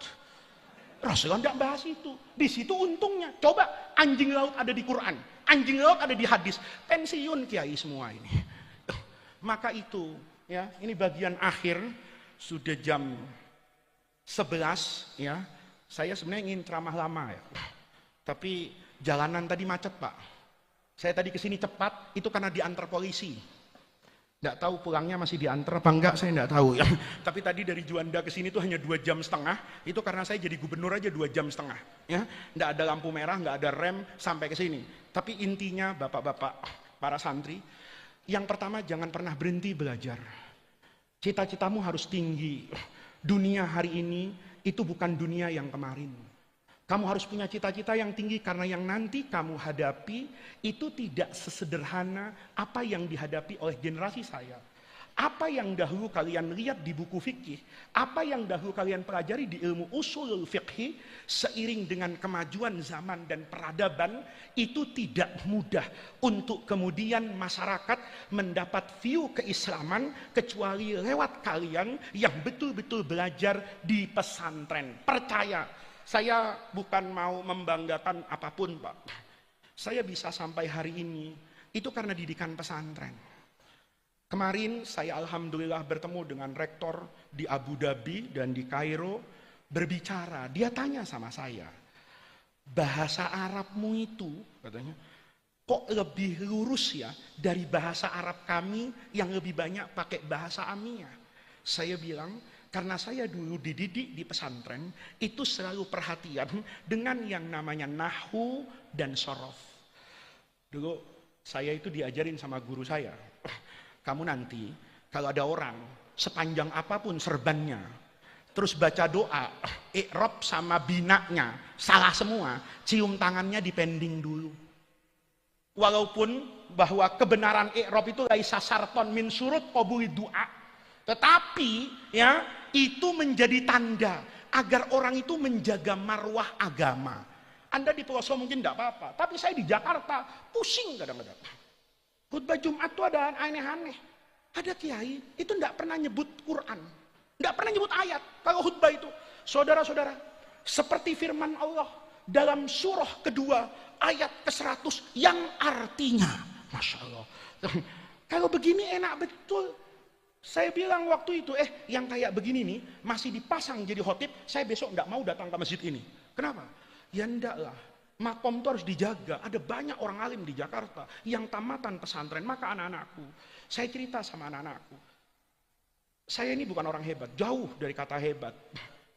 Rasulullah nggak bahas itu. Di situ untungnya. Coba anjing laut ada di Quran, anjing laut ada di hadis. Pensiun kiai semua ini. Maka itu, ya, ini bagian akhir. Sudah jam 11, ya. Saya sebenarnya ingin ceramah lama ya, tapi jalanan tadi macet Pak. Saya tadi kesini cepat, itu karena diantar polisi. Nggak tahu pulangnya masih diantar apa enggak, saya nggak tahu ya. Tapi tadi dari Juanda ke sini tuh hanya 2,5 jam. Itu karena saya jadi gubernur aja 2,5 jam. Ya, nggak ada lampu merah, nggak ada rem sampai ke sini. Tapi intinya bapak-bapak, para santri, yang pertama jangan pernah berhenti belajar. Cita-citamu harus tinggi. Dunia hari ini itu bukan dunia yang kemarin. Kamu harus punya cita-cita yang tinggi karena yang nanti kamu hadapi itu tidak sesederhana apa yang dihadapi oleh generasi saya. Apa yang dahulu kalian lihat di buku fikih, apa yang dahulu kalian pelajari di ilmu usulul fikih, seiring dengan kemajuan zaman dan peradaban, itu tidak mudah untuk kemudian masyarakat mendapat view keislaman kecuali lewat kalian yang betul-betul belajar di pesantren. Percaya, saya bukan mau membanggakan apapun, Pak. Saya bisa sampai hari ini itu karena didikan pesantren. Kemarin saya alhamdulillah bertemu dengan rektor di Abu Dhabi dan di Kairo, berbicara. Dia tanya sama saya, bahasa Arabmu itu, katanya, kok lebih lurus ya dari bahasa Arab kami yang lebih banyak pakai bahasa Amiyah. Saya bilang, karena saya dulu dididik di pesantren, itu selalu perhatian dengan yang namanya nahwu dan sorof. Dulu saya itu diajarin sama guru saya, kamu nanti kalau ada orang sepanjang apapun serbannya, terus baca doa, i'rab sama binanya salah semua, cium tangannya dipending dulu. Walaupun bahwa kebenaran i'rab itu laisa syarton min surut qabuli doa, tetapi ya itu menjadi tanda agar orang itu menjaga marwah agama. Anda di Pelosok mungkin tidak apa-apa, tapi saya di Jakarta pusing kadang-kadang. Khutbah Jumat itu ada aneh-aneh. Ada kiai itu tidak pernah nyebut Quran, tidak pernah nyebut ayat. Kalau khutbah itu, saudara-saudara, seperti firman Allah dalam surah kedua ayat ke-100 yang artinya, Masya Allah. Kalau begini enak betul. Saya bilang waktu itu, yang kayak begini nih masih dipasang jadi khotib, saya besok tidak mau datang ke masjid ini. Kenapa? Ya enggak lah. Makom itu harus dijaga. Ada banyak orang alim di Jakarta yang tamatan pesantren. Maka anak-anakku, saya cerita sama anak-anakku, saya ini bukan orang hebat, jauh dari kata hebat,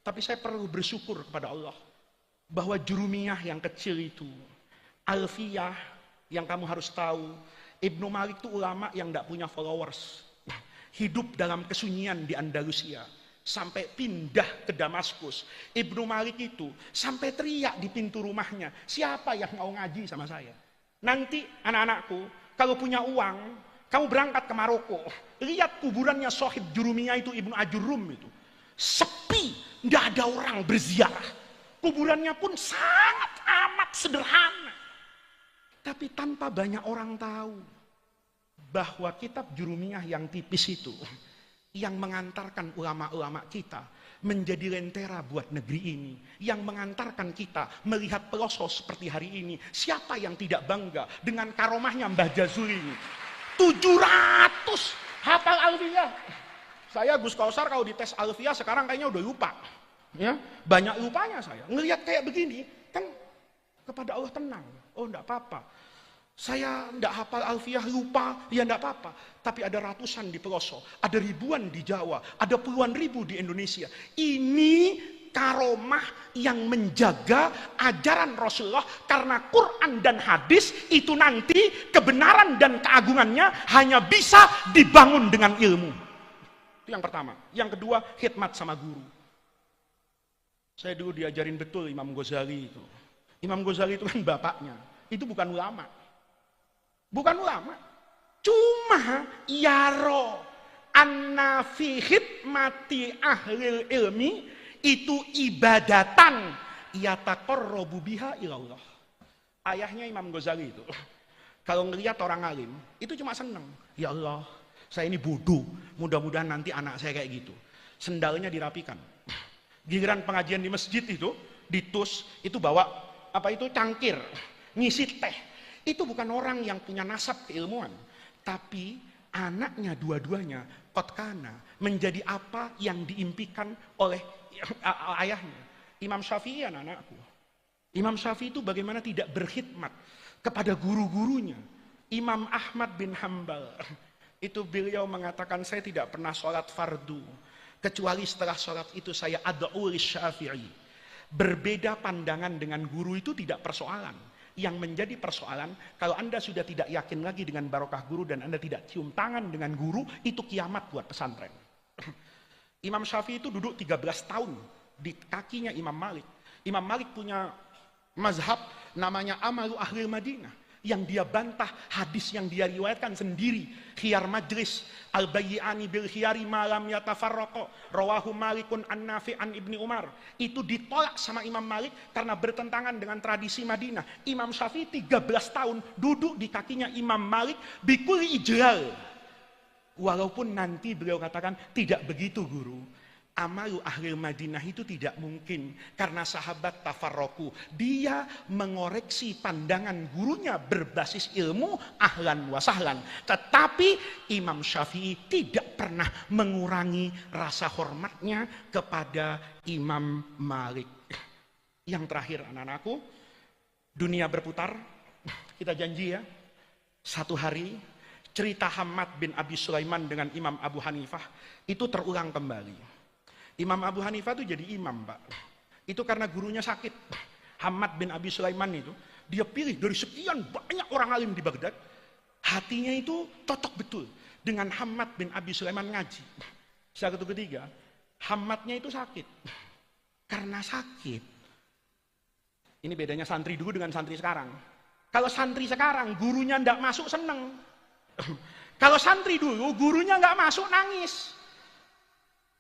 tapi saya perlu bersyukur kepada Allah bahwa jurumiyah yang kecil itu, alfiyah yang kamu harus tahu, Ibnu Malik itu ulama yang tidak punya followers, hidup dalam kesunyian di Andalusia sampai pindah ke Damaskus. Ibnu Malik itu sampai teriak di pintu rumahnya, siapa yang mau ngaji sama saya? Nanti anak-anakku, kalau punya uang, kamu berangkat ke Maroko, lihat kuburannya Sohib Jurumiyah itu, Ibnu Ajurum itu, sepi, tidak ada orang berziarah. Kuburannya pun sangat amat sederhana, tapi tanpa banyak orang tahu bahwa kitab Jurumiyah yang tipis itu yang mengantarkan ulama-ulama kita menjadi lentera buat negeri ini, yang mengantarkan kita melihat Pelosok seperti hari ini. Siapa yang tidak bangga dengan karomahnya Mbah Jazuli ini? 700 hafal alfiyah. Saya Gus Kausar kalau dites alfiyah sekarang kayaknya udah lupa, ya, banyak lupanya saya. Ngelihat kayak begini kan kepada Allah tenang. Oh enggak apa-apa, saya tidak hafal alfiyah, lupa, ya tidak apa-apa. Tapi ada ratusan di Pelosok, ada ribuan di Jawa, ada puluhan ribu di Indonesia. Ini karomah yang menjaga ajaran Rasulullah, karena Quran dan hadis itu nanti kebenaran dan keagungannya hanya bisa dibangun dengan ilmu. Itu yang pertama. Yang kedua, khidmat sama guru. Saya dulu diajarin betul Imam Ghazali itu. Imam Ghazali itu kan bapaknya, itu bukan ulama. Bukan ulama, cuma yaro anna fi khidmati ahlil ilmi itu ibadatan yataqarrabu biha ilallah. Ayahnya Imam Ghazali itu kalau ngelihat orang alim itu cuma seneng, ya Allah saya ini bodoh, mudah-mudahan nanti anak saya kayak gitu. Sendalnya dirapikan, giliran pengajian di masjid itu ditus itu bawa apa itu cangkir ngisi teh. Itu bukan orang yang punya nasab keilmuan, tapi anaknya dua-duanya kotkana menjadi apa yang diimpikan oleh ayahnya. Imam Syafi'i anak-anakku, Imam Syafi'i itu bagaimana tidak berkhidmat kepada guru-gurunya. Imam Ahmad bin Hambal itu beliau mengatakan, saya tidak pernah sholat fardu kecuali setelah sholat itu saya ad'u lisyafi'i. Berbeda pandangan dengan guru itu tidak persoalan. Yang menjadi persoalan, kalau Anda sudah tidak yakin lagi dengan barokah guru dan Anda tidak cium tangan dengan guru, itu kiamat buat pesantren. Imam Syafi'i itu duduk 13 tahun di kakinya Imam Malik. Imam Malik punya mazhab namanya Amalu Ahlil Madinah, yang dia bantah hadis yang dia riwayatkan sendiri. Khiyar majlis al-bayyi'ani bil khiyari malam yatafarraqo rawahu Malikun an Nafi' an Ibni Umar. Itu ditolak sama Imam Malik karena bertentangan dengan tradisi Madinah. Imam Syafi'i 13 tahun duduk di kakinya Imam Malik bikul ijlal. Walaupun nanti beliau katakan tidak begitu guru. Amalu ahli Madinah itu tidak mungkin karena sahabat tafarroku. Dia mengoreksi pandangan gurunya berbasis ilmu ahlan wa sahlan. Tetapi Imam Syafi'i tidak pernah mengurangi rasa hormatnya kepada Imam Malik. Yang terakhir anak-anakku, dunia berputar. Kita janji ya, satu hari cerita Hammad bin Abi Sulaiman dengan Imam Abu Hanifah itu terulang kembali. Imam Abu Hanifah itu jadi imam, Pak. Itu karena gurunya sakit. Hammad bin Abi Sulaiman itu, dia pilih dari sekian banyak orang alim di Baghdad, hatinya itu cocok betul dengan Hammad bin Abi Sulaiman ngaji. Satu ketiga, Hammadnya itu sakit. Karena sakit. Ini bedanya santri dulu dengan santri sekarang. Kalau santri sekarang, gurunya ndak masuk seneng. Kalau santri dulu, gurunya nggak masuk nangis.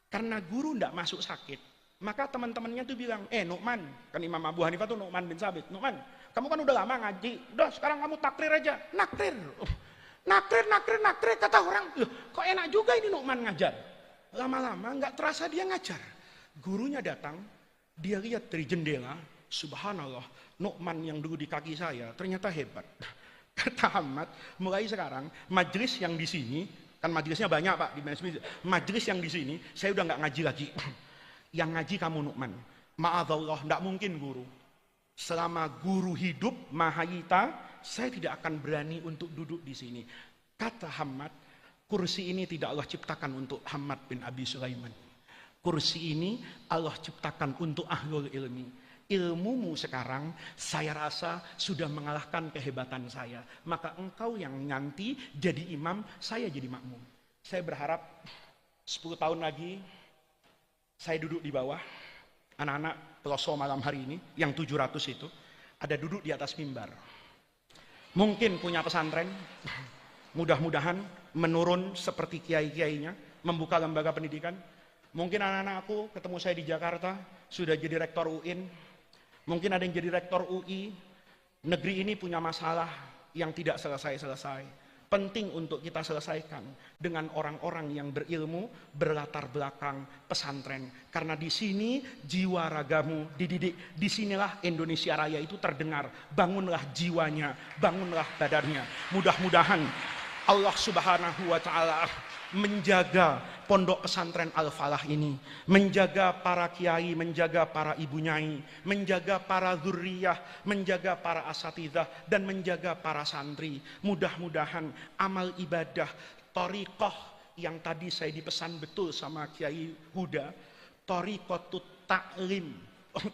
Karena guru tidak masuk sakit, maka teman-temannya tuh bilang, Nu'man, kan Imam Abu Hanifah tuh Nu'man bin Sabit, Nu'man, kamu kan udah lama ngaji, udah sekarang kamu takrir aja, nakrir, kata orang, loh, kok enak juga ini Nu'man ngajar. Lama-lama nggak terasa dia ngajar. Gurunya datang, dia lihat dari jendela, subhanallah, Nu'man yang dulu di kaki saya ternyata hebat. Kata Ahmad, mulai sekarang majelis yang di sini, kan majelisnya banyak Pak di majelis. Majelis yang di sini saya udah nggak ngaji lagi. Yang ngaji kamu Nu'man. Ma'adzallah, nggak mungkin guru. Selama guru hidup mahayita, saya tidak akan berani untuk duduk di sini. Kata Hammad, kursi ini tidak Allah ciptakan untuk Hammad bin Abi Sulaiman. Kursi ini Allah ciptakan untuk ahlul ilmi. Ilmumu sekarang saya rasa sudah mengalahkan kehebatan saya. Maka engkau yang nanti jadi imam, saya jadi makmum. Saya berharap 10 tahun lagi saya duduk di bawah. Anak-anak peloso malam hari ini yang 700 itu ada duduk di atas mimbar. Mungkin punya pesantren, mudah-mudahan menurun seperti kiai-kiainya, membuka lembaga pendidikan. Mungkin anak-anakku ketemu saya di Jakarta sudah jadi rektor UIN. Mungkin ada yang jadi rektor UI. Negeri ini punya masalah yang tidak selesai-selesai. Penting untuk kita selesaikan dengan orang-orang yang berilmu, berlatar belakang pesantren. Karena di sini jiwa ragamu dididik. Disinilah Indonesia Raya itu terdengar. Bangunlah jiwanya, bangunlah badannya. Mudah-mudahan Allah Subhanahu wa Ta'ala menjaga pondok pesantren Al-Falah ini, menjaga para kiai, menjaga para ibu nyai, menjaga para zurriyah, menjaga para asatidzah, dan menjaga para santri. Mudah-mudahan amal ibadah, thariqah yang tadi saya dipesan betul sama Kiai Huda, thariqatut ta'lim,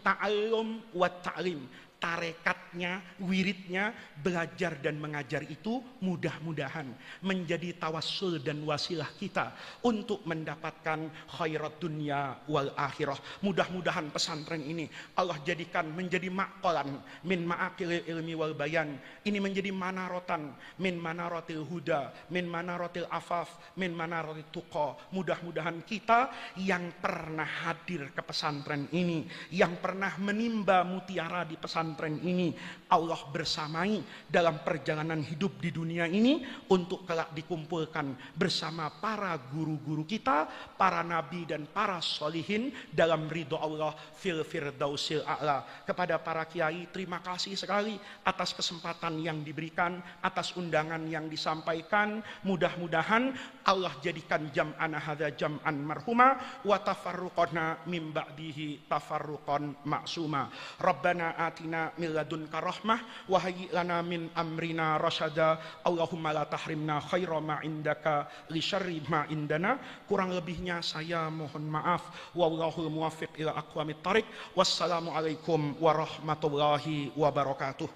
ta'allum wa ta'lim. Tarekatnya, wiridnya, belajar dan mengajar itu mudah-mudahan menjadi tawassul dan wasilah kita untuk mendapatkan khairat dunia wal akhirah. Mudah-mudahan pesantren ini Allah jadikan menjadi maqalan min ma'akil ilmi wal bayan. Ini menjadi manarotan min manarotil huda, min manarotil afaf, min manarotil tuqa. Mudah-mudahan kita yang pernah hadir ke pesantren ini, yang pernah menimba mutiara di pesantren ini, Allah bersamai dalam perjalanan hidup di dunia ini untuk kelak dikumpulkan bersama para guru-guru kita, para nabi dan para solihin dalam ridho Allah fil firdausil a'la. Kepada para kiai, terima kasih sekali atas kesempatan yang diberikan, atas undangan yang disampaikan. Mudah-mudahan Allah jadikan jam'ana hadza jam'an marhuma wa tafarruqana mim ba'dihi tafarruqan ma'suma. Rabbana atina min ladunka rahmah wa hayyi lana min amrina rasyada. Allahumma la tahrimna khaira ma indaka li syarri ma indana. Kurang lebihnya saya mohon maaf. Wallahul muwaffiq ila aqwamit thariq. Wassalamu alaikum warahmatullahi wabarakatuh.